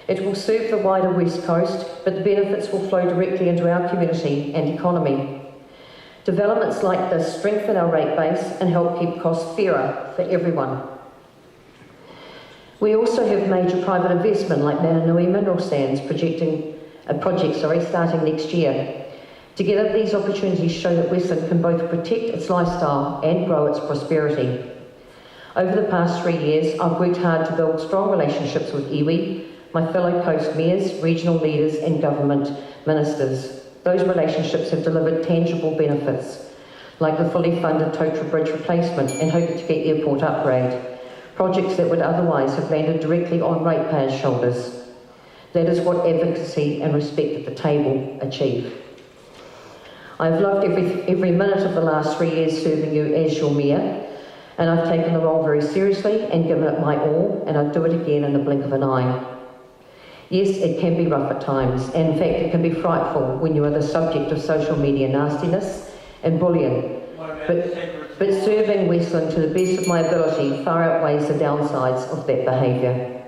It will serve the wider West Coast, but the benefits will flow directly into our community and economy. Developments like this strengthen our rate base and help keep costs fairer for everyone. We also have major private investment like Mananui Mineral Sands project starting next year. Together, these opportunities show that Westland can both protect its lifestyle and grow its prosperity. Over the past 3 years, I've worked hard to build strong relationships with iwi, my fellow coast mayors, regional leaders and government ministers. Those relationships have delivered tangible benefits, like the fully funded Totra Bridge replacement and Hokitika Airport upgrade, projects that would otherwise have landed directly on ratepayers' shoulders. That is what advocacy and respect at the table achieve. I've loved every minute of the last 3 years serving you as your mayor, and I've taken the role very seriously and given it my all, and I'd do it again in the blink of an eye. Yes, it can be rough at times, and in fact it can be frightful when you are the subject of social media nastiness and bullying. But serving Westland to the best of my ability far outweighs the downsides of that behaviour.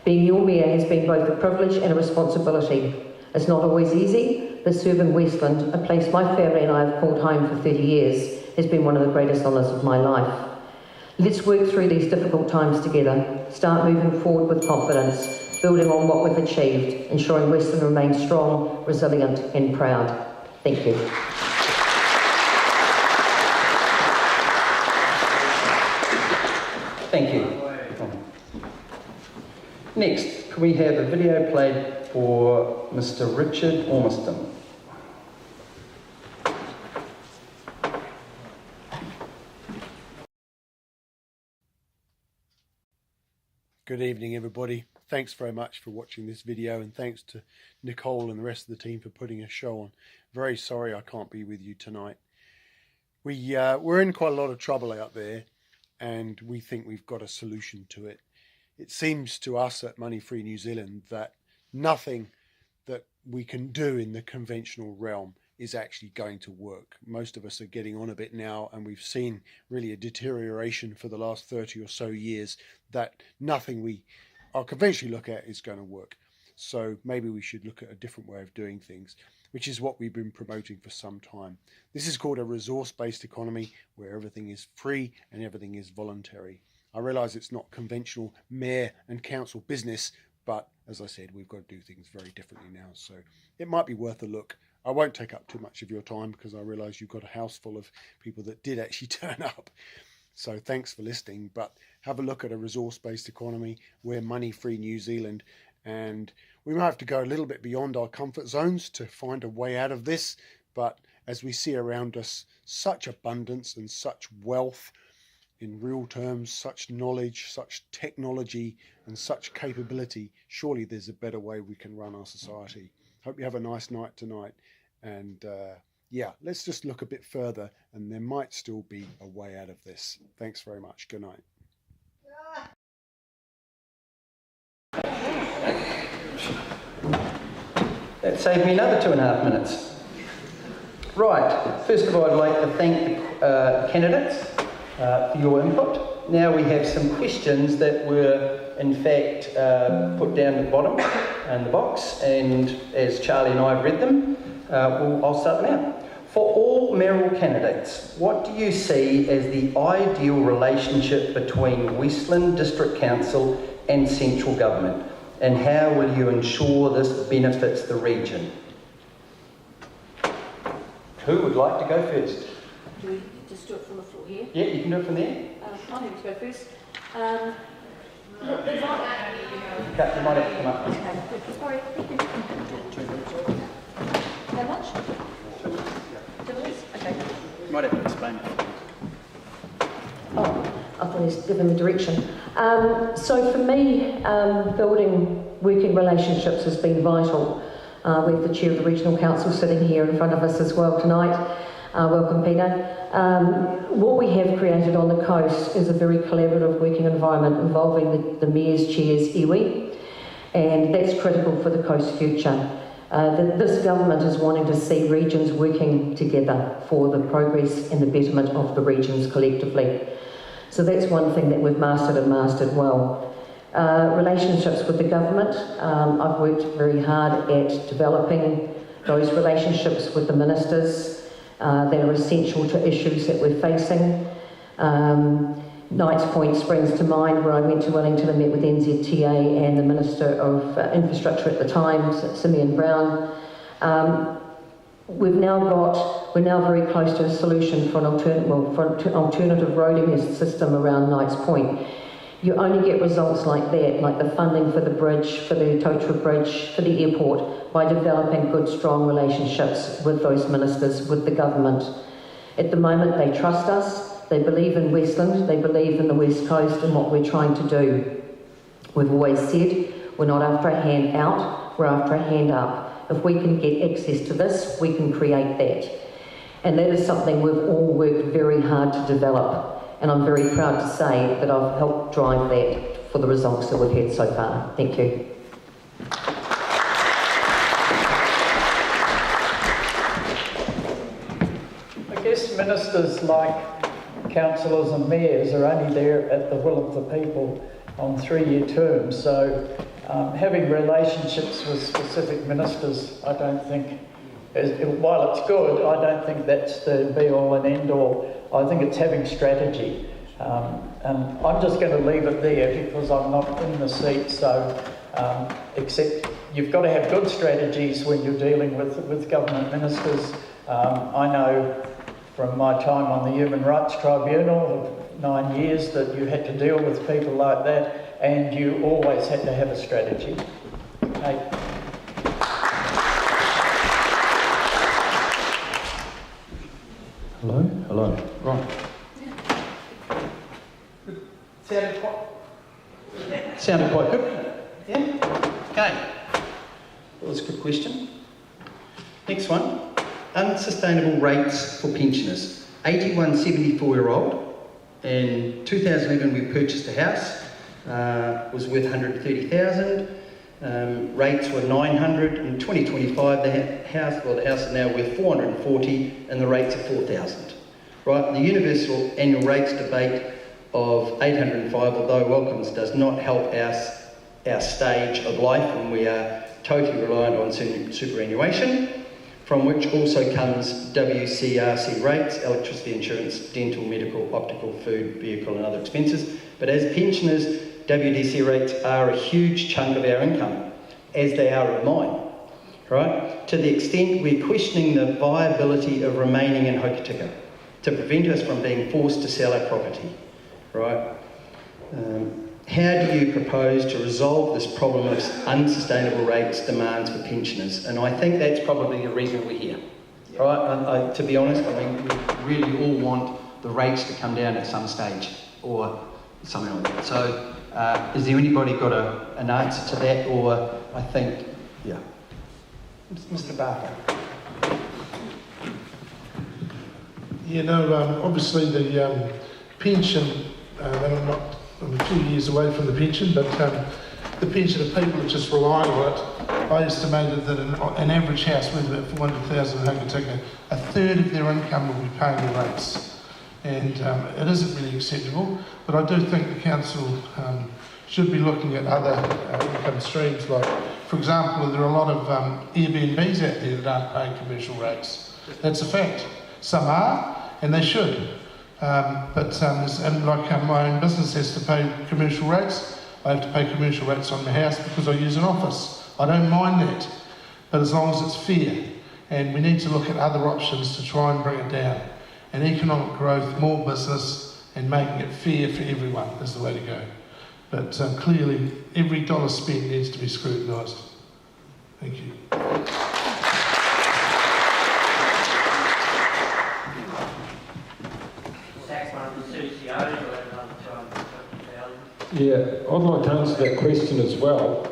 Being your mayor has been both a privilege and a responsibility. It's not always easy, but serving Westland, a place my family and I have called home for 30 years, has been one of the greatest honours of my life. Let's work through these difficult times together, start moving forward with confidence, building on what we've achieved, ensuring Westland remains strong, resilient and proud. Thank you. Thank you. Next, can we have a video played for Mr. Richard Ormiston? Good evening, everybody. Thanks very much for watching this video, and thanks to Nicole and the rest of the team for putting a show on. Very sorry I can't be with you tonight. We're in quite a lot of trouble out there, and we think we've got a solution to it. It seems to us at Money Free New Zealand that nothing that we can do in the conventional realm is actually going to work. Most of us are getting on a bit now, and we've seen really a deterioration for the last 30 or so years that nothing we are conventionally look at is going to work. So maybe we should look at a different way of doing things, which is what we've been promoting for some time. This is called a resource-based economy, where everything is free and everything is voluntary. I realise it's not conventional mayor and council business, but as I said, we've got to do things very differently now. So it might be worth a look. I won't take up too much of your time because I realise you've got a house full of people that did actually turn up. So thanks for listening, but have a look at a resource-based economy. We're Money Free New Zealand, and we might have to go a little bit beyond our comfort zones to find a way out of this. But as we see around us, such abundance and such wealth in real terms, such knowledge, such technology and such capability, surely there's a better way we can run our society. Hope you have a nice night tonight, and yeah, let's just look a bit further and there might still be a way out of this. Thanks very much. Good night. That saved me another 2.5 minutes. Right, first of all I'd like to thank the candidates for your input. Now we have some questions that were in fact put down at the bottom in the box, and as Charlie and I have read them, I'll start them out. For all mayoral candidates, what do you see as the ideal relationship between Westland District Council and central government, and how will you ensure this benefits the region? Who would like to go first? Do we just do it from the floor here? Yeah, you can do it from there. I'm going to go first. You might have to come up. Okay. Sorry, thank you. How much? 2 minutes? Okay. You might have to explain it. Oh, I thought he was giving me direction. So for me, building working relationships has been vital. We have the chair of the regional council sitting here in front of us as well tonight. Welcome, Peter. What we have created on the coast is a very collaborative working environment involving the Mayor's Chair's iwi, and that's critical for the coast's future. This government is wanting to see regions working together for the progress and the betterment of the regions collectively. So that's one thing that we've mastered and mastered well. Relationships with the government. I've worked very hard at developing those relationships with the ministers that are essential to issues that we're facing. Knights Point springs to mind, where I went to Wellington and met with NZTA and the Minister of Infrastructure at the time, Simeon Brown. We're now very close to a solution for an alternative roading system around Knights Point. You only get results like that, like the funding for the bridge, for the Totra Bridge, for the airport, by developing good, strong relationships with those ministers, with the government. At the moment, they trust us. They believe in Westland, they believe in the West Coast and what we're trying to do. We've always said we're not after a hand out, we're after a hand up. If we can get access to this, we can create that. And that is something we've all worked very hard to develop. And I'm very proud to say that I've helped drive that for the results that we've had so far. Thank you. I guess ministers like councillors and mayors are only there at the will of the people on 3-year terms, so having relationships with specific ministers, I don't think, while it's good, I don't think that's the be-all and end-all. I think it's having strategy. And I'm just going to leave it there because I'm not in the seat, so except you've got to have good strategies when you're dealing with government ministers. I know from my time on the Human Rights Tribunal of 9 years that you had to deal with people like that, and you always had to have a strategy. Okay. Hello. Right. Sounded quite good. Yeah? Okay. That was a good question. Next one. Unsustainable rates for pensioners. 81 74-year-old. In 2011 we purchased a house. Was worth 130,000. Rates were 900. In 2025 the house is now worth 440 and the rates are 4,000. Right? The universal annual rates debate of 805, although welcomes, does not help our stage of life when we are totally reliant on superannuation, from which also comes WCRC rates, electricity, insurance, dental, medical, optical, food, vehicle and other expenses. But as pensioners, WDC rates are a huge chunk of our income, as they are of mine, right? To the extent we're questioning the viability of remaining in Hokitika to prevent us from being forced to sell our property, right? How do you propose to resolve this problem of unsustainable rates demands for pensioners? And I think that's probably the reason we're here, right? To be honest, I mean, we really all want the rates to come down at some stage or something like that. So has there anybody got an answer to that? Or I think, yeah. Mr. Barker. You know, obviously the pension, and I'm a few years away from the pension, but the pension of people that just rely on it, I estimated that an average house worth about 400,000 in Hokitika, a third of their income will be paying the rates. And it isn't really acceptable, but I do think the council should be looking at other income streams, like, for example, there are a lot of Airbnbs out there that aren't paying commercial rates. That's a fact. Some are, and they should. And like my own business has to pay commercial rates, I have to pay commercial rates on my house because I use an office. I don't mind that, but as long as it's fair. And we need to look at other options to try and bring it down. And economic growth, more business, and making it fair for everyone is the way to go. But clearly, every dollar spent needs to be scrutinised. Thank you. Yeah, I'd like to answer that question as well.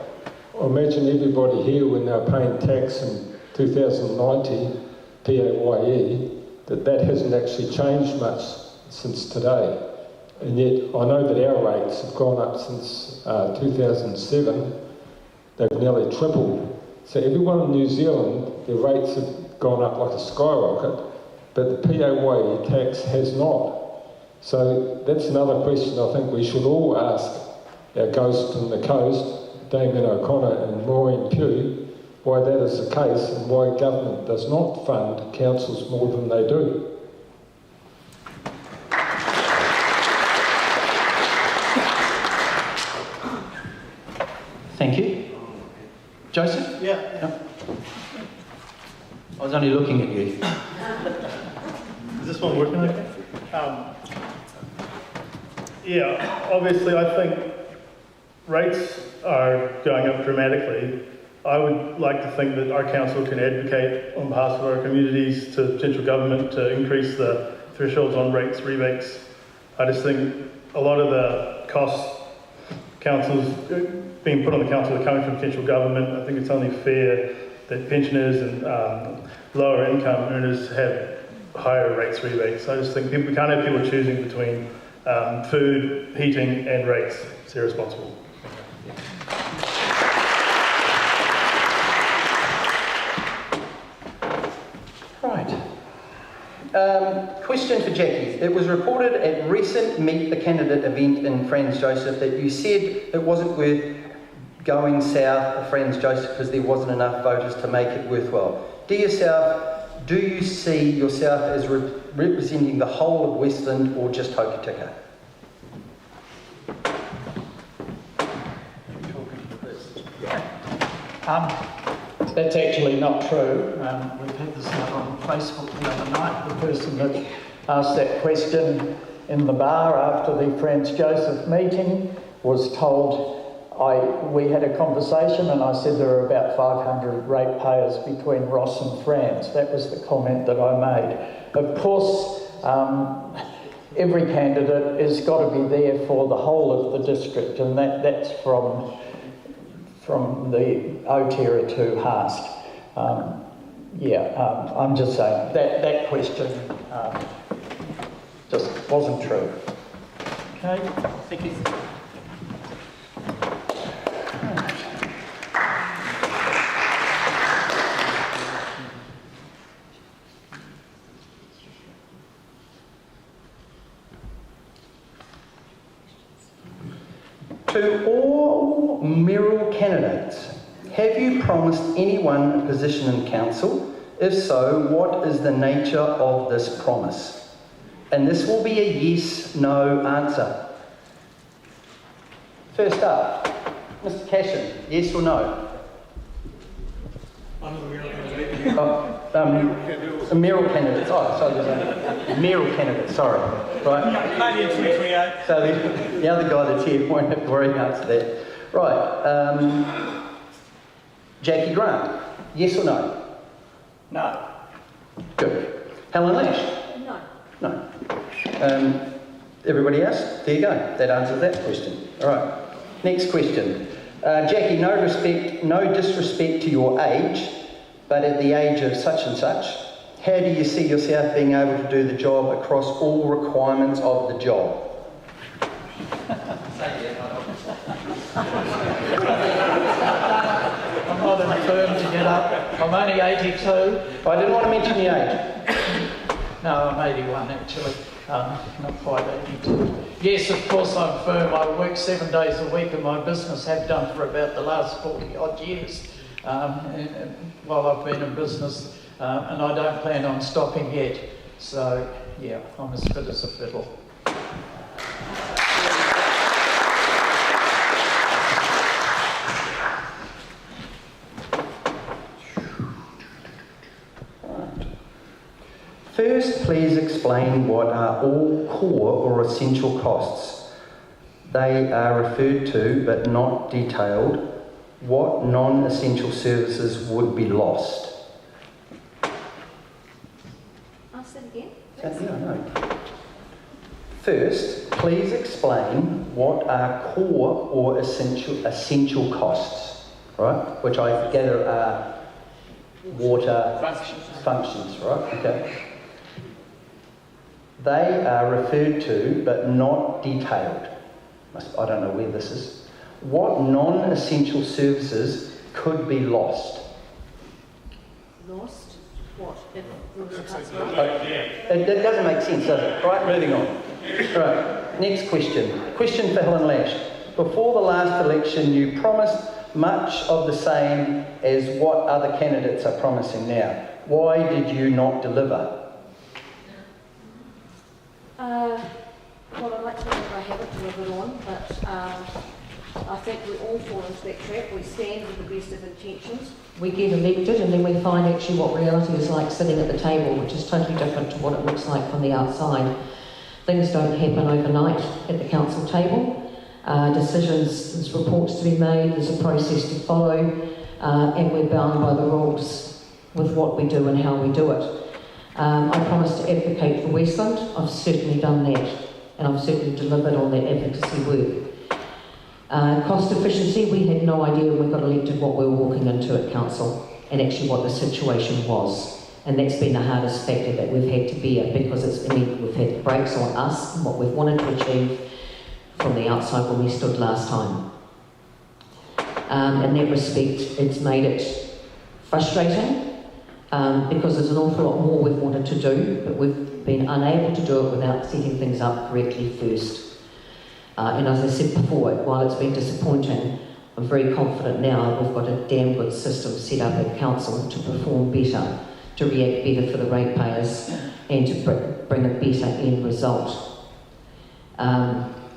I imagine everybody here, when they were paying tax in 2019, PAYE, that hasn't actually changed much since today. And yet I know that our rates have gone up since 2007. They've nearly tripled. So everyone in New Zealand, their rates have gone up like a skyrocket, but the PAYE tax has not. So that's another question I think we should all ask our ghost on the coast, Damien O'Connor and Maureen Pugh, why that is the case and why government does not fund councils more than they do. Thank you. Joseph? Yeah. No. I was only looking at you. Is this one working okay? Yeah, obviously I think rates are going up dramatically. I would like to think that our council can advocate on behalf of our communities to central government to increase the thresholds on rates, rebates. I just think a lot of the costs councils being put on the council are coming from central government. I think it's only fair that pensioners and lower income earners have higher rates, rebates. I just think we can't have people choosing between food, heating and rates. It's irresponsible. Right. Question for Jackie. It was reported at recent Meet the Candidate event in Franz Joseph that you said it wasn't worth going south of Franz Joseph because there wasn't enough voters to make it worthwhile. Do you see yourself as representing the whole of Westland or just Hokitika? That's actually not true. We've had this out on Facebook the other night. The person that asked that question in the bar after the Franz Joseph meeting was told we had a conversation and I said there are about 500 ratepayers between Ross and Franz. That was the comment that I made. Of course, every candidate has got to be there for the whole of the district, and that's from the Aotearoa to Hask. I'm just saying that question just wasn't true. Okay, thank you. To all Mayoral candidates, have you promised anyone a position in council? If so, what is the nature of this promise? And this will be a yes/no answer. First up, Mr. Cashin, yes or no? Mayoral candidates. Oh, sorry, there's a Mayoral candidate, sorry. Right. So the other guy that's here won't have to worry about that. Right. Jackie Grant, yes or no? No. Good. Helen Lash? No. No. Everybody else? There you go. That answers that question. All right. Next question. Jackie, no disrespect to your age, but at the age of such and such, how do you see yourself being able to do the job across all requirements of the job? I'm not infirm to get up. I'm only 82. I didn't want to mention your age. No, I'm 81 actually. Not quite 82. Yes, of course I'm firm. I work 7 days a week in my business, have done for about the last 40 odd years while I've been in business, and I don't plan on stopping yet. So yeah, I'm as fit as a fiddle. First, please explain what are all core or essential costs. They are referred to but not detailed. What non-essential services would be lost? Ask that again. No. First, please explain what are core or essential costs, right? Which I gather are water functions, right? Okay. They are referred to but not detailed. I don't know where this is. What non-essential services could be lost? Lost? What? If It doesn't make sense, does it? Right, moving on. Right, next question. Question for Helen Lash. Before the last election, you promised much of the same as what other candidates are promising now. Why did you not deliver? Well, I'd like to think that I haven't delivered on, but I think we all fall into that trap. We stand with the best of intentions. We get elected and then we find actually what reality is like sitting at the table, which is totally different to what it looks like from the outside. Things don't happen overnight at the council table. Decisions, there's reports to be made, there's a process to follow, and we're bound by the rules with what we do and how we do it. I promised to advocate for Westland. I've certainly done that, and I've certainly delivered on that advocacy work. Cost efficiency, we had no idea when we got elected what we were walking into at council and actually what the situation was. And that's been the hardest factor that we've had to bear, because we've had brakes on us and what we've wanted to achieve from the outside when we stood last time. In that respect, it's made it frustrating because there's an awful lot more we've wanted to do, but we've been unable to do it without setting things up correctly first. And as I said before, while it's been disappointing, I'm very confident now that we've got a damn good system set up at council to perform better, to react better for the ratepayers, and to bring a better end result.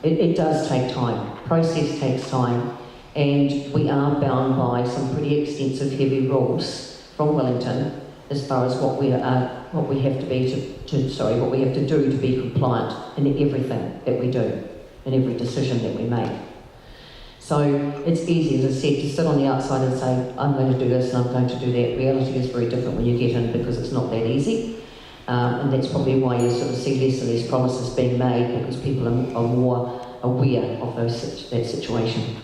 It does take time. Process takes time, and we are bound by some pretty extensive, heavy rules from Wellington as far as what we have to do to be compliant in everything that we do, in every decision that we make. So it's easy, as I said, to sit on the outside and say, I'm going to do this and I'm going to do that. Reality is very different when you get in, because it's not that easy. And that's probably why you sort of see less and less promises being made, because people are more aware of that situation.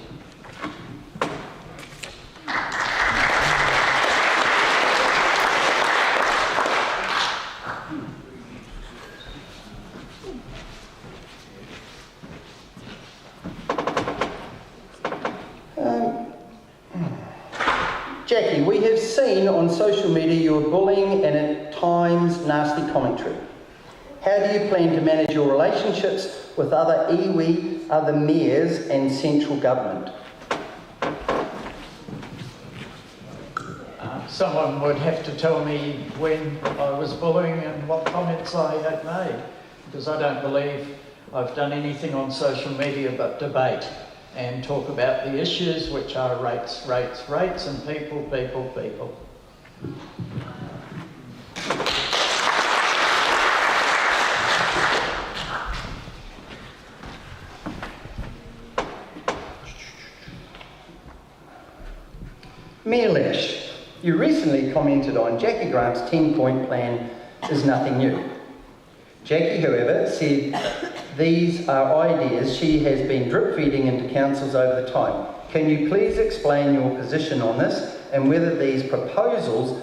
Jackie, we have seen on social media your bullying and at times nasty commentary. How do you plan to manage your relationships with other iwi, other mayors and central government? Someone would have to tell me when I was bullying and what comments I had made, because I don't believe I've done anything on social media but debate and talk about the issues, which are rates, and people. Mayor Lash, you recently commented on Jackie Grant's 10-point plan is nothing new. Jackie, however, said these are ideas she has been drip-feeding into councils over the time. Can you please explain your position on this and whether these proposals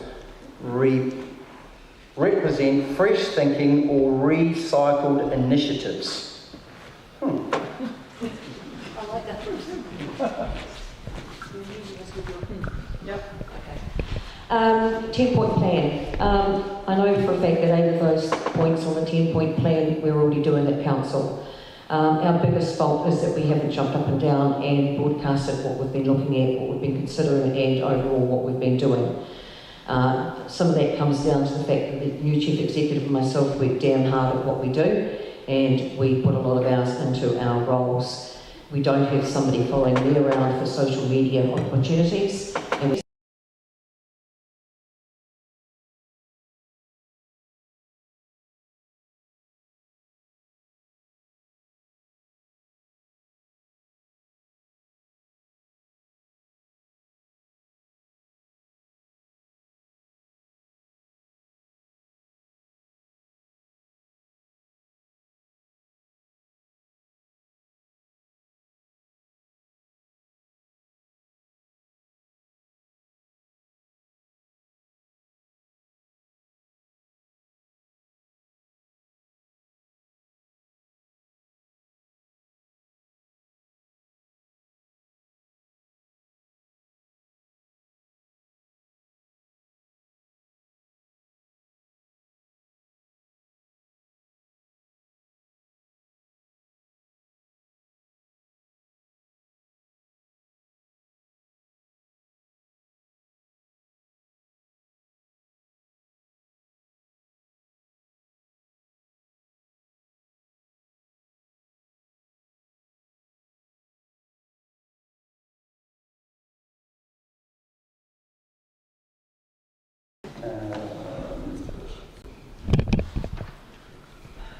represent fresh thinking or recycled initiatives? I like that. Yep. 10-point plan. I know for a fact that 8 of those points on the 10-point plan we're already doing at council. Our biggest fault is that we haven't jumped up and down and broadcasted what we've been looking at, what we've been considering, and overall what we've been doing. Some of that comes down to the fact that the new chief executive and myself work damn hard at what we do, and we put a lot of ours into our roles. We don't have somebody following me around for social media opportunities, and we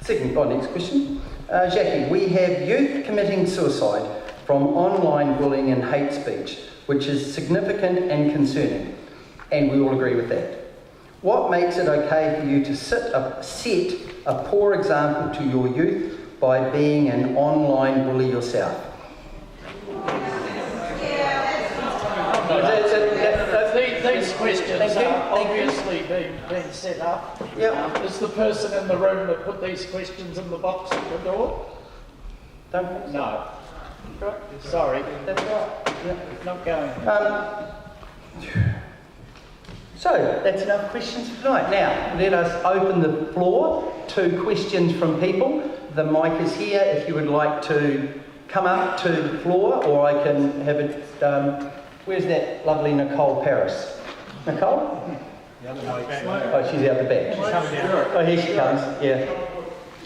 Next question. Jackie, we have youth committing suicide from online bullying and hate speech, which is significant and concerning, and we all agree with that. What makes it okay for you to set a poor example to your youth by being an online bully yourself? These questions are obviously being set up. Is the person in the room that put these questions in the box at the door? No. Sorry. That's right. Not going. So, that's enough questions for tonight. Now, let us open the floor to questions from people. The mic is here if you would like to come up to the floor, or I can have it... where's that lovely Nicole Paris? Nicole? Oh, she's out the back. Oh, here she comes, yeah.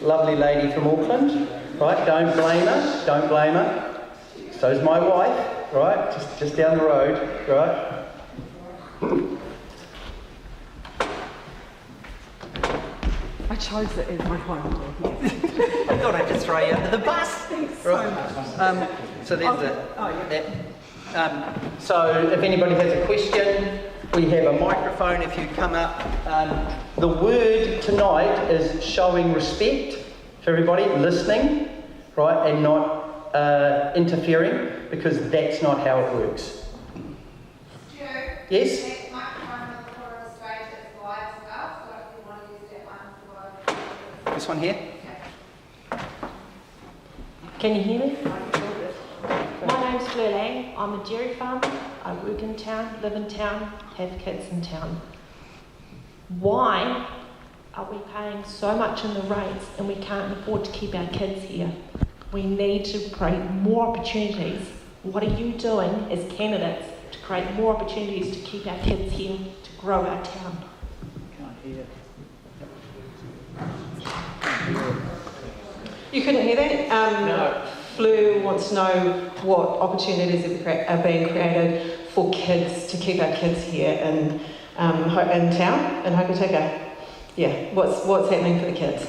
Lovely lady from Auckland, right? Don't blame her, don't blame her. So's my wife, right? Just down the road, right? I chose it as my home door. I thought I'd just throw you under the bus. Thanks so much. So there's so if anybody has a question, we have a microphone if you come up. The word tonight is showing respect for everybody, listening, right, and not interfering, because that's not how it works. Yes? This one here? Can you hear me? My name's Fleur Lang. I'm a dairy farmer. I work in town, live in town, have kids in town. Why are we paying so much in the rates and we can't afford to keep our kids here? We need to create more opportunities. What are you doing as candidates to create more opportunities to keep our kids here, to grow our town? Can't hear. You couldn't hear that? No. Fleur wants to know what opportunities are being created for kids, to keep our kids here in town, in Hokitika. Yeah, what's happening for the kids?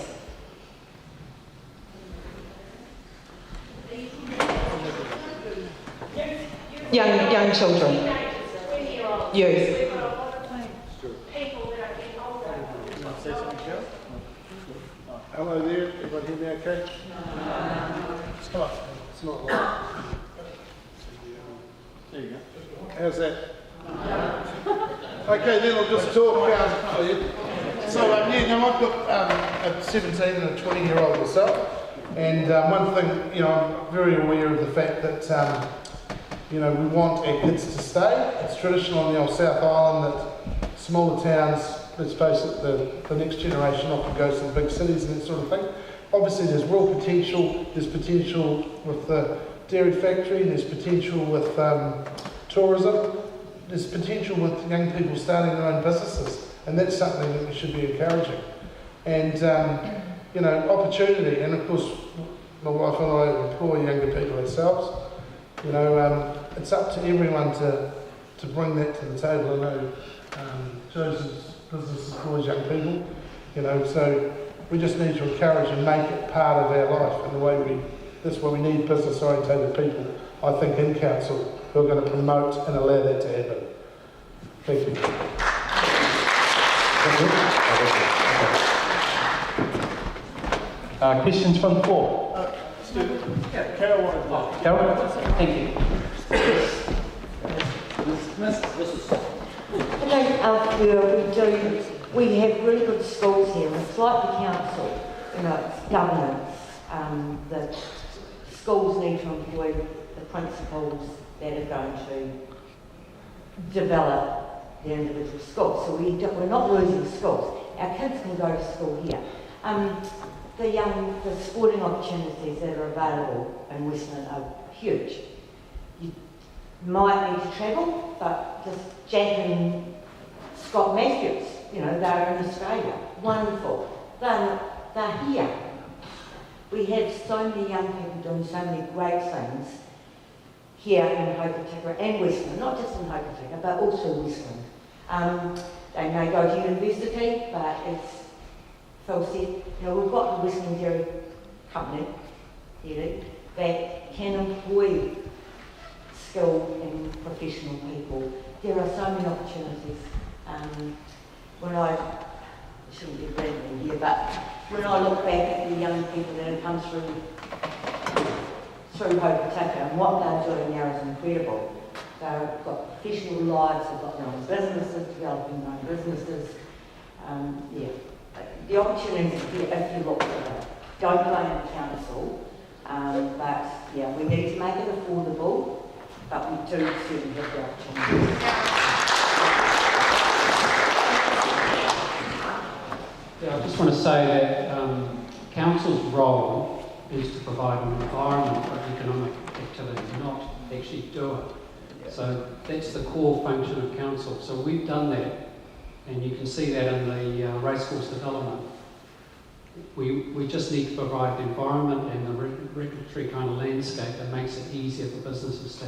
Young children. Youth. Hello there, everybody hear me okay? It's not loud. There you go. How's that? Okay, then I'll just talk. So I've got a 17 and a 20-year-old myself, and one thing, I'm very aware of the fact that, we want our kids to stay. It's traditional on the old South Island that smaller towns, let's face it, the next generation often goes to the big cities and that sort of thing. Obviously there's real potential. There's potential with the dairy factory, there's potential with tourism, there's potential with young people starting their own businesses, and that's something that we should be encouraging. And, opportunity, and of course my wife and I employ younger people ourselves. It's up to everyone to bring that to the table. I know Joseph's business employs young people, so we just need to encourage and make it part of our life. And that's why we need business orientated people, I think, in council who are going to promote and allow that to happen. Thank you. Questions from the floor? Carol, Carol? Thank you. We have really good schools here. It's like the council, it's governance. The schools need to employ the principals that are going to develop the individual schools. So we're not losing schools. Our kids can go to school here. The sporting opportunities that are available in Westland are huge. You might need to travel, but just Jack and Scott Matthews, they're in Australia. Wonderful. They're here. We have so many young people doing so many great things here in Hokitika and Westland, not just in Hokitika, but also Westland. They may go to university, but it's Phil said, you know, we've got the Western Dairy Company here that can employ skilled and professional people. There are so many opportunities. When I shouldn't be bragging here, but when I look back at the young people that have come through Hokitika and what they're doing now is incredible. They've got professional lives, they've got their own businesses, developing their own businesses. The opportunities are there if you look for them. Don't blame the council, but yeah, we need to make it affordable, but we do certainly have the opportunities. Yeah, I just want to say that council's role is to provide an environment for economic activity, not actually do it. So that's the core function of council. So we've done that, and you can see that in the racecourse development. We just need to provide the environment and the regulatory kind of landscape that makes it easier for businesses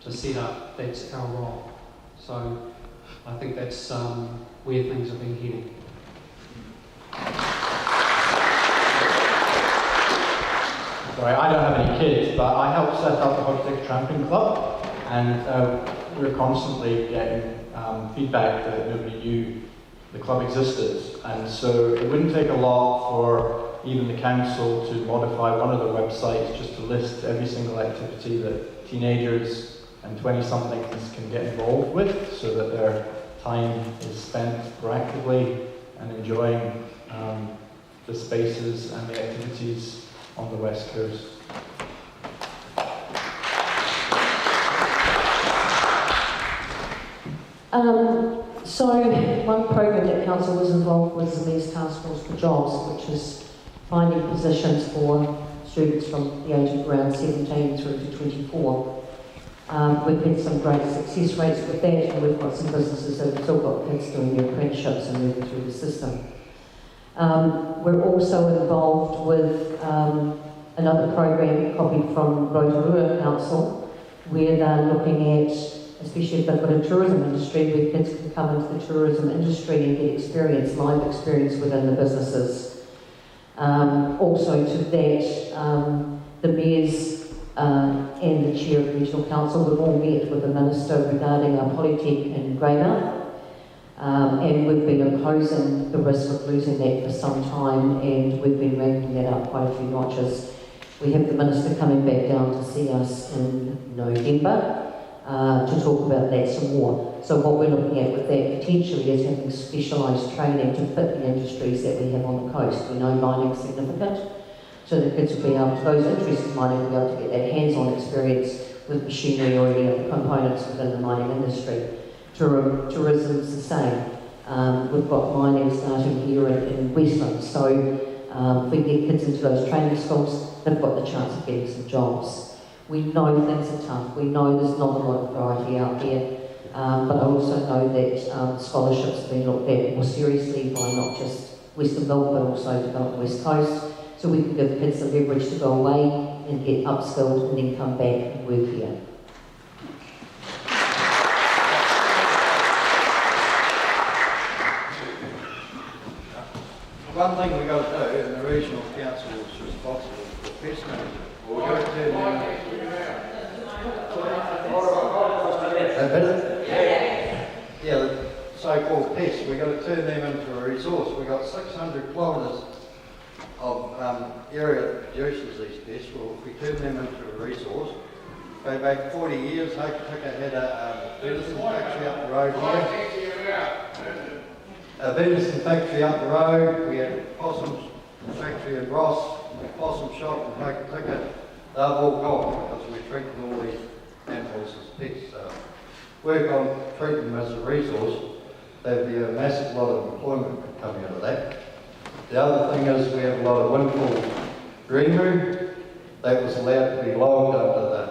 to set up. That's our role. So I think that's where things have been heading. Sorry, I don't have any kids, but I helped set up the Hokitika Tramping Club, and we're constantly getting feedback that nobody knew the club existed, and so it wouldn't take a lot for even the council to modify one of the websites just to list every single activity that teenagers and 20-somethings can get involved with, so that their time is spent proactively and enjoying the spaces and the activities on the West Coast. So one program that council was involved with is the Mayor's Task Force for Jobs, which is finding positions for students from the age of around 17 through to 24. We've had some great success rates with that, and we've got some businesses that have still got kids doing their apprenticeships and moving through the system. We're also involved with another program copied from Rotorua Council, where they're looking at, especially if they've got a tourism industry, where kids can come into the tourism industry and get experience, live experience within the businesses. Also to that, the mayors and the chair of regional council have all met with the minister regarding our polytech in Greymouth. And we've been opposing the risk of losing that for some time, and we've been ranking that up quite a few notches. We have the minister coming back down to see us in November to talk about that some more. So what we're looking at with that potentially is having specialised training to fit the industries that we have on the coast. We know mining is significant, so the kids will be able to, those interested in mining will be able to get that hands-on experience with machinery or any other components within the mining industry. Tourism is the same. We've got mining starting here in Westland, so if we get kids into those training schools, they've got the chance of getting some jobs. We know things are tough. We know there's not a lot of variety out there, but I also know that scholarships have been looked at more seriously by not just Western Milk, but also Development West Coast, so we can give kids the leverage to go away and get upskilled and then come back and work here. One thing we've got to do, and the regional council is responsible for the pest management. We've got to turn the so-called pests, we've got to turn them into a resource. We've got 600 kilometres of area that produces these pests. Well, if we turn them into a resource, go back 40 years, Hokitika had a venison factory up the road here. A venison factory up the road, we had a possum factory in Ross, a possum shop in Hokitika. They've all gone because we're treating all these animals as pets. So work on treating them as a resource, there'd be a massive lot of employment coming out of that. The other thing is we have a lot of windfall greenery that was allowed to be logged under the,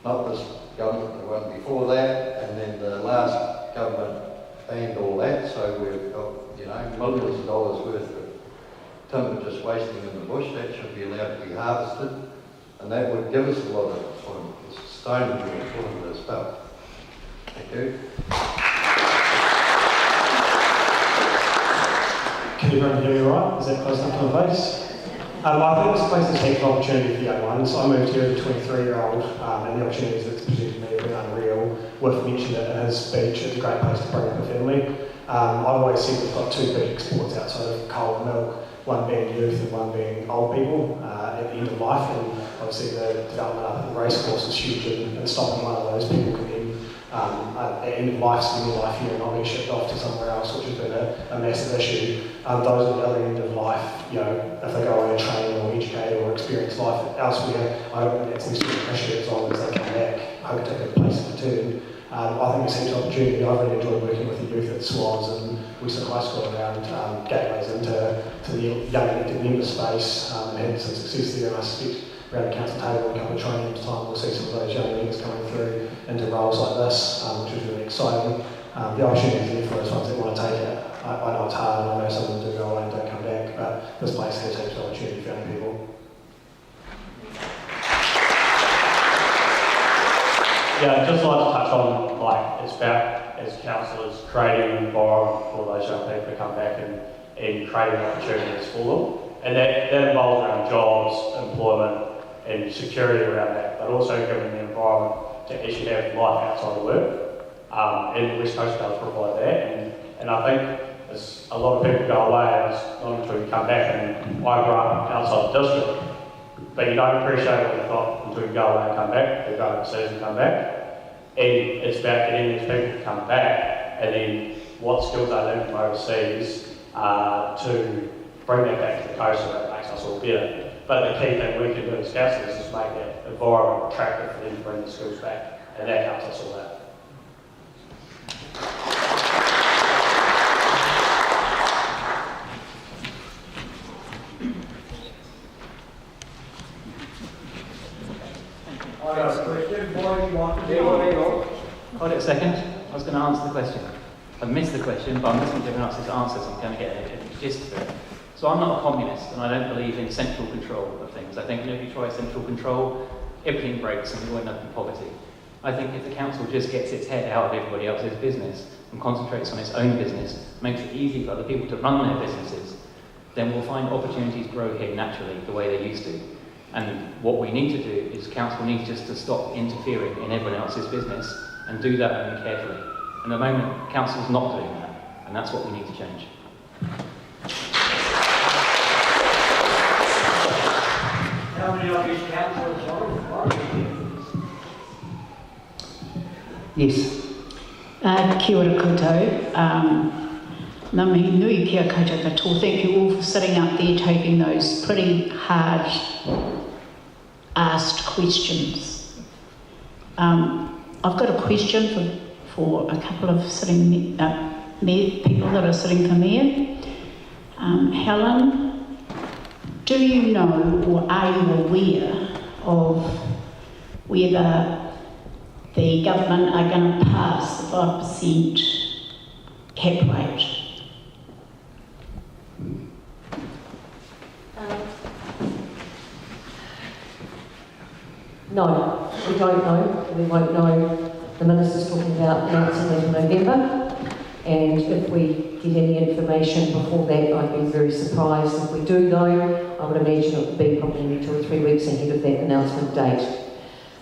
not this government, the one before that, and then the last government banned all that, so we've got, you know, millions of dollars worth of timber just wasting in the bush. That should be allowed to be harvested, and that would give us a lot of employment, sustainable employment as well. Thank you. Hopefully everyone can hear me all right. Is that close enough to my face? I think this place is a heap of opportunity for young ones. I moved here as a 23-year-old, and the opportunities that's presented me have been unreal. Worth mentioning that it has beach. It's a great place to bring up a family. I've always said we've got two big sports outside of coal and milk, one being youth and one being old people at the end of life, and obviously the development up at the racecourse is huge, and stopping one of those people can then at the end of life, spend their life here and not be shipped off to somewhere else, which has been a massive issue. Those at the other end of life, you know, if they go away and train or educate or experience life elsewhere, I don't think that's necessarily an issue as long as they come back. Hokitika is a place to return. I think it's a huge opportunity. I've really enjoyed working with the youth at SWAS and Western High School around gateways into the young elected member space, and had some success there, and I suspect around the council table in a couple of trainings time we'll see some of those young leaders coming through into roles like this, which is really exciting. The opportunity is there for those ones that want to take it. I know it's hard, and I know some of them do go away and don't come back, but this place has heaps of opportunity for young people. Yeah, I'd just like to touch on, like, it's about, as councillors, creating an environment for those young people to come back and creating opportunities for them. And that involves around jobs, employment, and security around that, but also giving the environment to actually have life outside of work. And West Coast does provide that. And I think as a lot of people go away, and it's not until you come back, and I grew up outside the district, but you don't appreciate what you've got until you go away and come back, or go overseas and come back. And it's about getting these people to come back, and then what skills they learn from overseas to bring that back to the coast, so that makes us all better. But the key thing we can do as councillors is make that environment attractive for them to bring the skills back, and that helps us all out. Hold it a second. I was going to answer the question. I missed the question, but I'm listening to everyone else's answers. I'm going to get a gist of it. So I'm not a communist, and I don't believe in central control of things. I think if you try central control, everything breaks and we end up in poverty. I think if the council just gets its head out of everybody else's business and concentrates on its own business, makes it easy for other people to run their businesses, then we'll find opportunities grow here naturally the way they used to. And what we need to do is council needs just to stop interfering in everyone else's business and do that only carefully. And at the moment, council's not doing that, and that's what we need to change. How many of these councillors are here? Yes. Kia ora koutou. Ngā mihi nui kia koutou katoa. Thank you all for sitting up there taking those pretty hard asked questions. I've got a question for a couple of sitting people that are sitting for mayor. Helen, do you know or are you aware of whether the government are going to pass the 5% cap rate? No, we don't know. We won't know. The Minister's talking about announcing that in November, and if we get any information before that, I'd be very surprised. If we do know, I would imagine it would be probably 2 or 3 weeks ahead of that announcement date.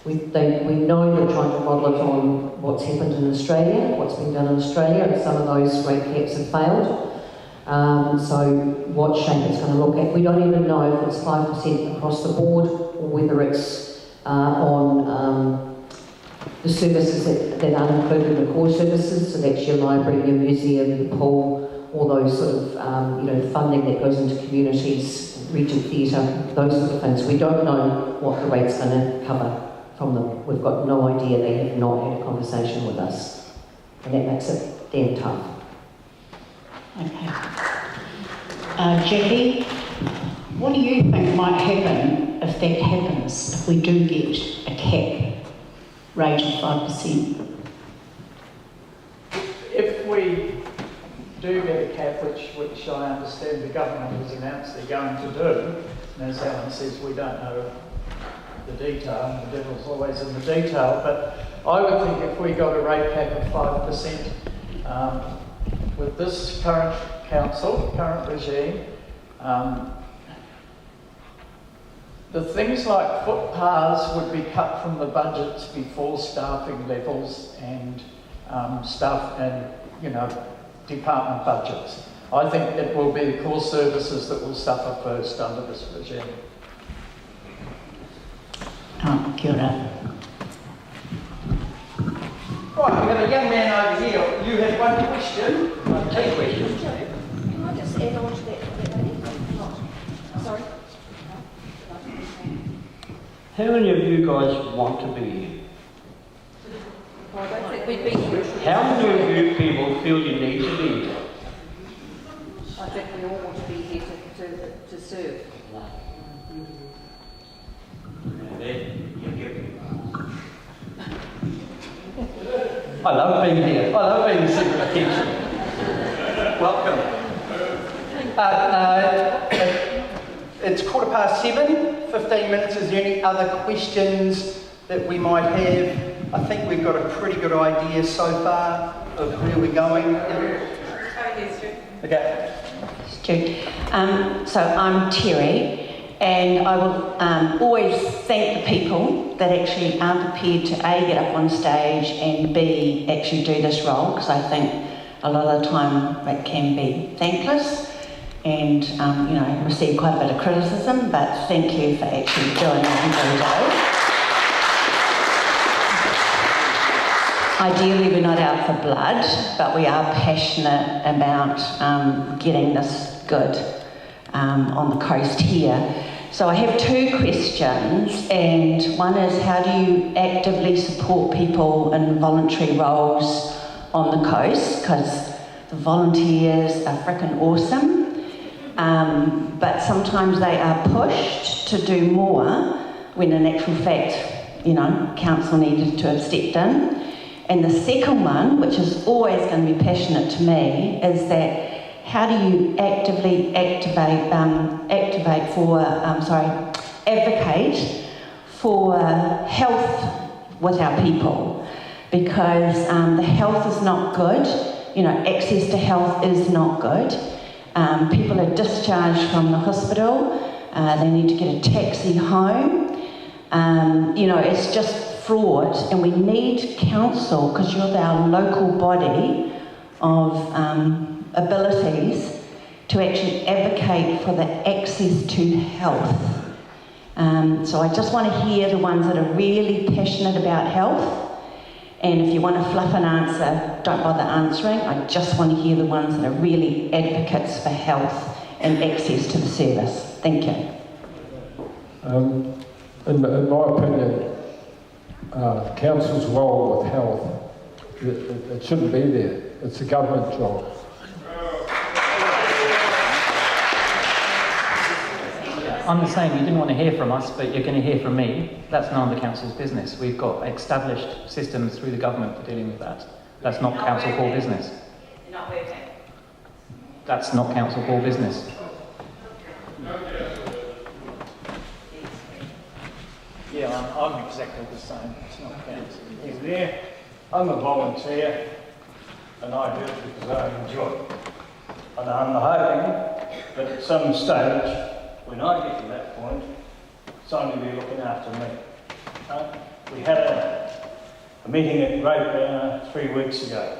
We know they're trying to model it on what's happened in Australia, what's been done in Australia, and some of those rate caps have failed. So what shape it's going to look at. We don't even know if it's 5% across the board or whether it's on the services that aren't included in the core services, so that's your library, your museum, the pool, all those sort of funding that goes into communities, Regent Theatre, those sort of things. We don't know what the rate's going to cover from them. We've got no idea. They have not had a conversation with us, and that makes it damn tough. Okay. Jackie, what do you think might happen if that happens, if we do get a cap rate of 5%? If we do get a cap, which I understand the government has announced they're going to do, and as Alan says, we don't know the detail, and the devil's always in the detail, but I would think if we got a rate cap of 5%, with this current council, current regime, the things like footpaths would be cut from the budgets before staffing levels and staff and, department budgets. I think it will be the core services that will suffer first under this regime. Kia ora. Right, we've got a young man over here. You had one question. Two questions. Can I just add on to that lady? Sorry. How many of you guys want to be here? I don't think we'd be here. How many of you people feel you need to be here? I think we all want to be here to serve. And then you give I love being here. I love being the centre of attention. Welcome. It's 7:15, 15 minutes. Is there any other questions that we might have? I think we've got a pretty good idea so far of where we're going. Okay. Stu. So I'm Terry, and I will always thank the people that actually are prepared to A, get up on stage, and B, actually do this role, because I think a lot of the time it can be thankless and, receive quite a bit of criticism, but thank you for actually doing it every day. Ideally, we're not out for blood, but we are passionate about getting this good on the coast here. So I have two questions, and one is, how do you actively support people in voluntary roles on the coast? Because the volunteers are frickin' awesome, but sometimes they are pushed to do more when in actual fact, council needed to have stepped in. And the second one, which is always going to be passionate to me, is that how do you actively advocate for health with our people? Because the health is not good, access to health is not good. People are discharged from the hospital, they need to get a taxi home. It's just fraud, and we need council, because you're our local body of abilities, to actually advocate for the access to health. So I just want to hear the ones that are really passionate about health, and if you want to fluff an answer, don't bother answering. I just want to hear the ones that are really advocates for health and access to the service. Thank you. In my opinion, council's role with health, it shouldn't be there. It's a government job. I'm the same. You didn't want to hear from us, but you're going to hear from me. That's none of the council's business. We've got established systems through the government for dealing with that. That's not council core business. Not working. That's not council core business. Yeah, I'm exactly the same. It's not council. He's there. I'm a volunteer, and I do it because I enjoy it. And I'm hoping that at some stage, when I get to that point, somebody will be looking after me. We had a meeting at Great 3 weeks ago,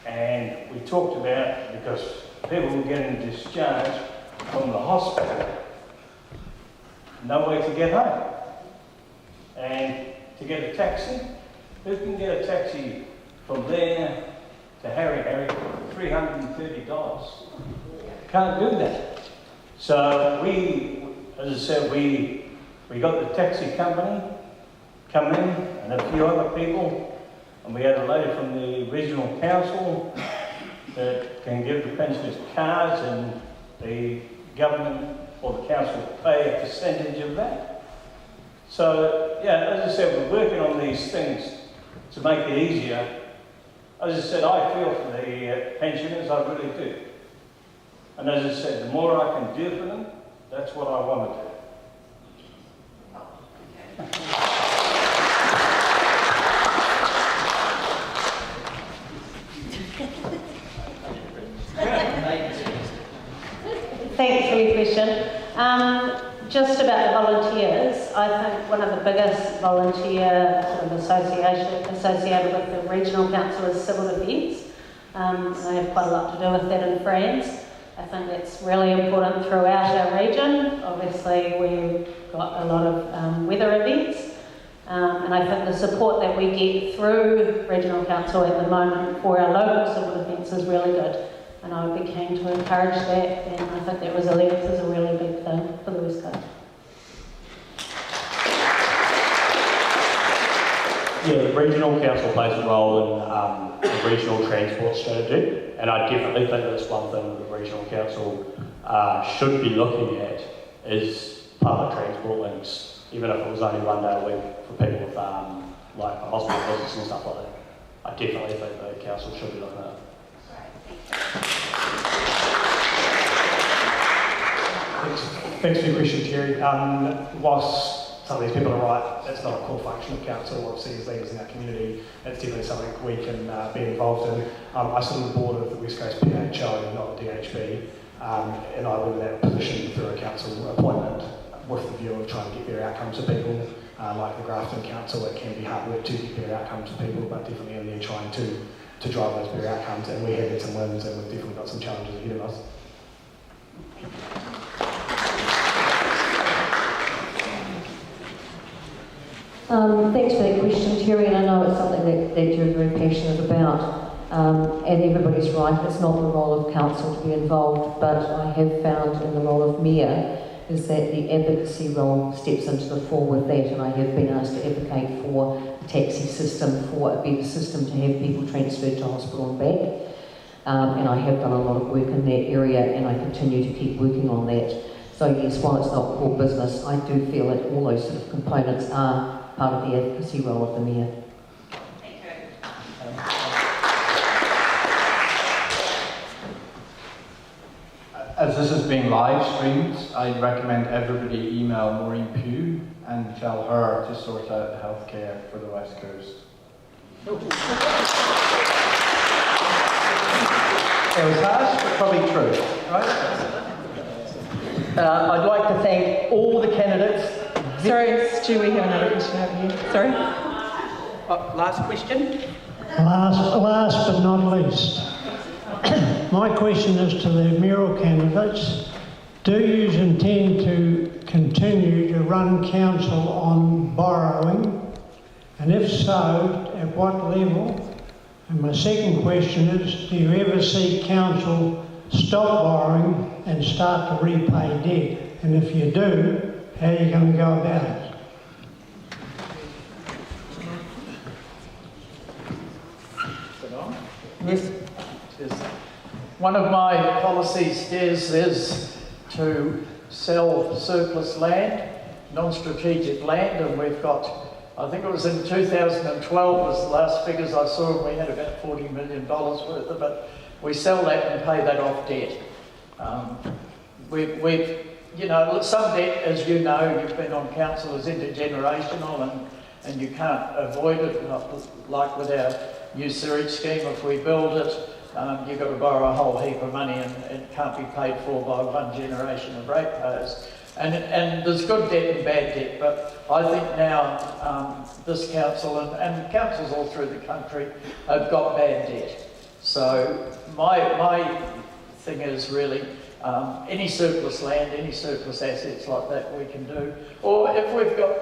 and we talked about, because people were getting discharged from the hospital, no way to get home. And to get a taxi, who can get a taxi from there to Harry for $330? Can't do that. So we, as I said, we got the taxi company come in and a few other people, and we had a lady from the regional council that can give the pensioners cars, and the government or the council pay a percentage of that. So, yeah, as I said, we're working on these things to make it easier. As I said, I feel for the pensioners, I really do. And as I said, the more I can do for them, that's what I want to do. Just about the volunteers, I think one of the biggest volunteer sort of associated with the regional council is civil defence. I have quite a lot to do with that in France. I think that's really important throughout our region. Obviously, we've got a lot of weather events, and I think the support that we get through regional council at the moment for our local civil defence is really good. And I would be keen to encourage that, and I think that resilience is a really big thing for the West Coast. Yeah, the regional council plays a role in the regional transport strategy, and I definitely think that's one thing that the regional council should be looking at is public transport links, even if it was only one day a week for people with like hospital visits and stuff like that. I definitely think the council should be looking at it. Thanks for your question, Terry. Whilst some of these people are right, that's not a core function of council. Obviously, as leaders in our community, it's definitely something we can be involved in. I sit on the board of the West Coast PHO, not the DHB, and I live in that position through a council appointment with the view of trying to get better outcomes for people. Like the Grafton Council, it can be hard work to get better outcomes for people, but definitely in there trying to drive those better outcomes, and we have had some wins and we've definitely got some challenges ahead of us. Thanks for that question, Terry, and I know it's something that you're very passionate about, and everybody's right, it's not the role of council to be involved, but I have found in the role of mayor is that the advocacy role steps into the fore with that, and I have been asked to advocate for a taxi system, for a better system to have people transferred to hospital and back. And I have done a lot of work in that area, and I continue to keep working on that. So yes, while it's not core business, I do feel that all those sort of components are part of the advocacy role of the mayor. As this is being live streamed, I'd recommend everybody email Maureen Pugh and tell her to sort out the healthcare for the West Coast. It was harsh, but probably true, right? I'd like to thank all the candidates. Sorry, Stu, we have another question over here. Sorry? Last question. Last but not least. My question is to the mayoral candidates. Do you intend to continue to run council on borrowing? And if so, at what level? And my second question is, do you ever see council stop borrowing and start to repay debt? And if you do, how are you going to go about it? Yes. One of my policies is to sell surplus land, non-strategic land, and we've got, I think it was in 2012 was the last figures I saw, and we had about $40 million worth of it. We sell that and pay that off debt. We've you know, some debt, as you know, you've been on council, is intergenerational, and you can't avoid it, like with our new sewage scheme. If we build it, you've got to borrow a whole heap of money, and it can't be paid for by one generation of ratepayers. And there's good debt and bad debt, but I think now this council and councils all through the country have got bad debt. So my thing is really any surplus land, any surplus assets like that we can do. Or if we've got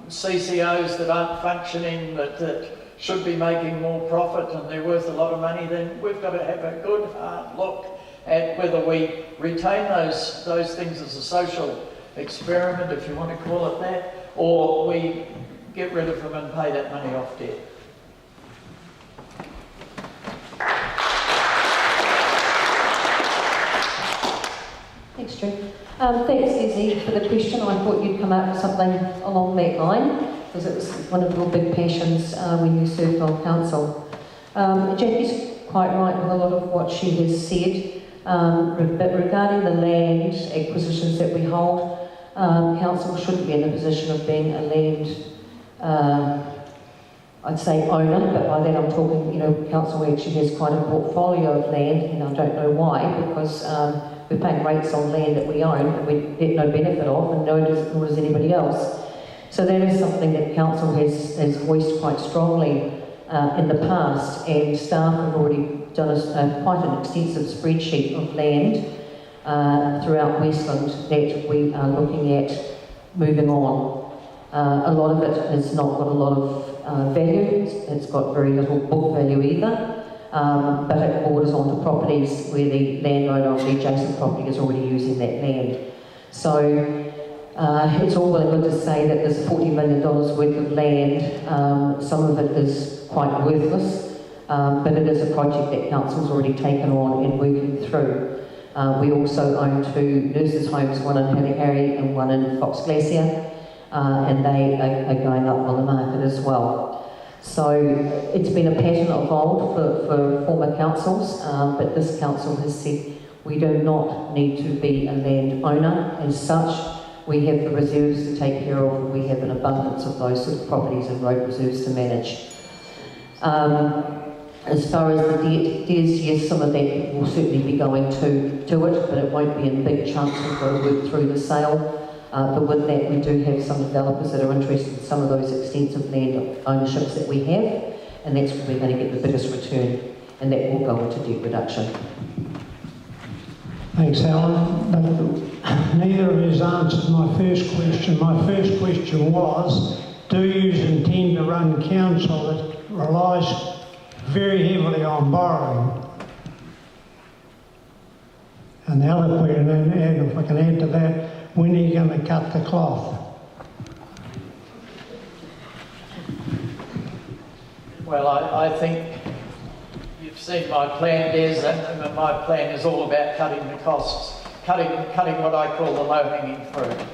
CCOs that aren't functioning, that should be making more profit and they're worth a lot of money, then we've got to have a good hard look at whether we retain those things as a social experiment, if you want to call it that, or we get rid of them and pay that money off debt. Thanks, Drew. Thanks, Izzy, for the question. I thought you'd come out with something along that line, because it was one of your big passions when you served on council. Jackie's quite right with a lot of what she has said, but regarding the land acquisitions that we hold, council shouldn't be in a position of being a land, I'd say owner, but by that I'm talking, council actually has quite a portfolio of land, and I don't know why, because we're paying rates on land that we own and we get no benefit of, and nor does anybody else. So that is something that council has voiced quite strongly in the past, and staff have already done quite an extensive spreadsheet of land throughout Westland that we are looking at moving on. A lot of it has not got a lot of value, it's got very little book value either, but it borders onto properties where the landowner of the adjacent property is already using that land. So it's all well and good to say that there's $40 million worth of land. Some of it is quite worthless, but it is a project that council's already taken on and working through. We also own 2 nurses' homes, one in Harry and one in Fox Glacier, and they are going up on the market as well. So it's been a pattern of old for former councils, but this council has said we do not need to be a landowner as such. We have the reserves to take care of, and we have an abundance of those sort of properties and road reserves to manage. As far as the debt is, yes, some of that will certainly be going to it, but it won't be in big chunks. We've got to work through the sale. But with that, we do have some developers that are interested in some of those extensive land ownerships that we have, and that's where we're going to get the biggest return, and that will go into debt reduction. Thanks, Helen. Neither of you answered my first question. My first question was, do you intend to run council that relies very heavily on borrowing? And the other question, and if I can add to that, when are you going to cut the cloth? Well, I think you've seen my plan, Des, and my plan is all about cutting the costs, cutting what I call the low-hanging fruit.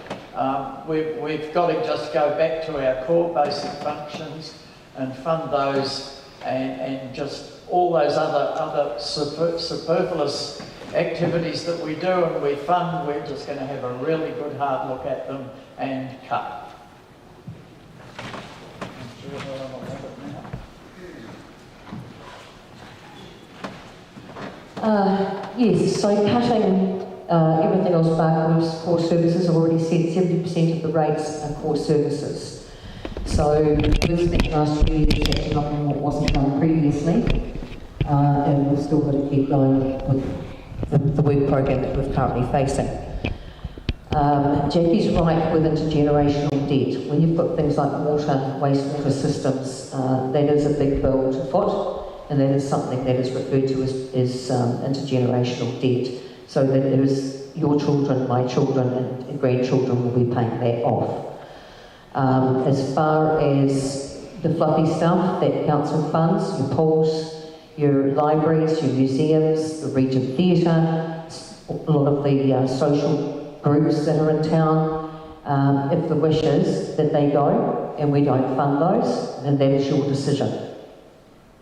We've got to just go back to our core basic functions and fund those, and just all those other superfluous activities that we do and we fund, we're just going to have a really good hard look at them and cut. Yes, so cutting everything else backwards, core services, I've already said 70% of the rates are core services. So we've spent last few years actually on what wasn't done previously, and we've still got to keep going with the work program that we're currently facing. Jackie's right with intergenerational debt. When you've got things like water, wastewater systems, that is a big bill to foot, and that is something that is referred to as intergenerational debt, so that it is your children, my children, and grandchildren will be paying that off. As far as the fluffy stuff that council funds, your pools, your libraries, your museums, the Regent Theatre, a lot of the social groups that are in town, if the wish is that they go and we don't fund those, then that is your decision.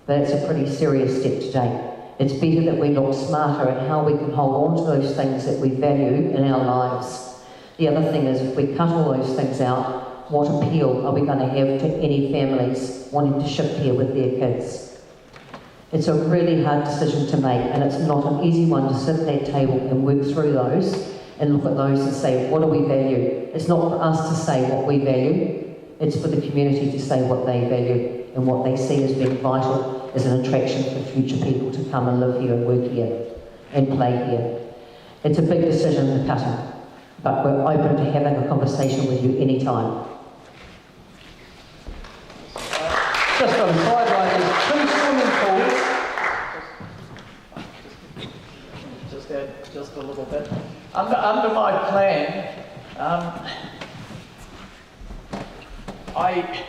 But it's a pretty serious step to take. It's better that we look smarter at how we can hold on to those things that we value in our lives. The other thing is, if we cut all those things out, what appeal are we going to have to any families wanting to shift here with their kids? It's a really hard decision to make, and it's not an easy one to sit at that table and work through those and look at those and say, what do we value? It's not for us to say what we value, it's for the community to say what they value and what they see as being vital as an attraction for future people to come and live here and work here and play here. It's a big decision, the cutting, but we're open to having a conversation with you anytime. Just on the side, right, there's 2 swimming pools. Just add just a little bit. Under my plan, I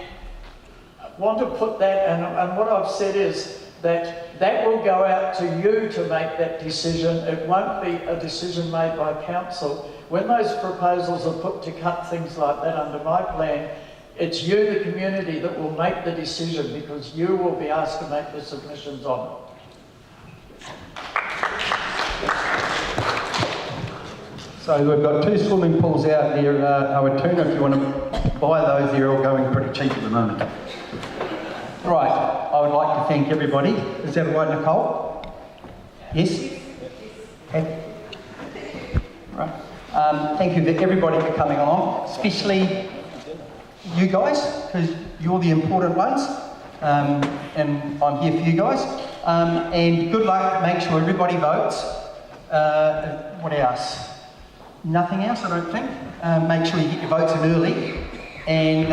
want to put that, and what I've said is that will go out to you to make that decision. It won't be a decision made by council. When those proposals are put to cut things like that under my plan, it's you, the community, that will make the decision, because you will be asked to make the submissions on it. So we've got 2 swimming pools out there, Awatuna, if you want to buy those, they're all going pretty cheap at the moment. Right, I would like to thank everybody. Is that right, Nicole? Yes? Thank you to everybody for coming along, especially you guys, because you're the important ones, and I'm here for you guys. And good luck, make sure everybody votes. What else? Nothing else, I don't think. Make sure you get your votes in early, and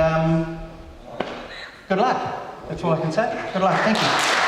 good luck. That's all I can say. Good luck, thank you.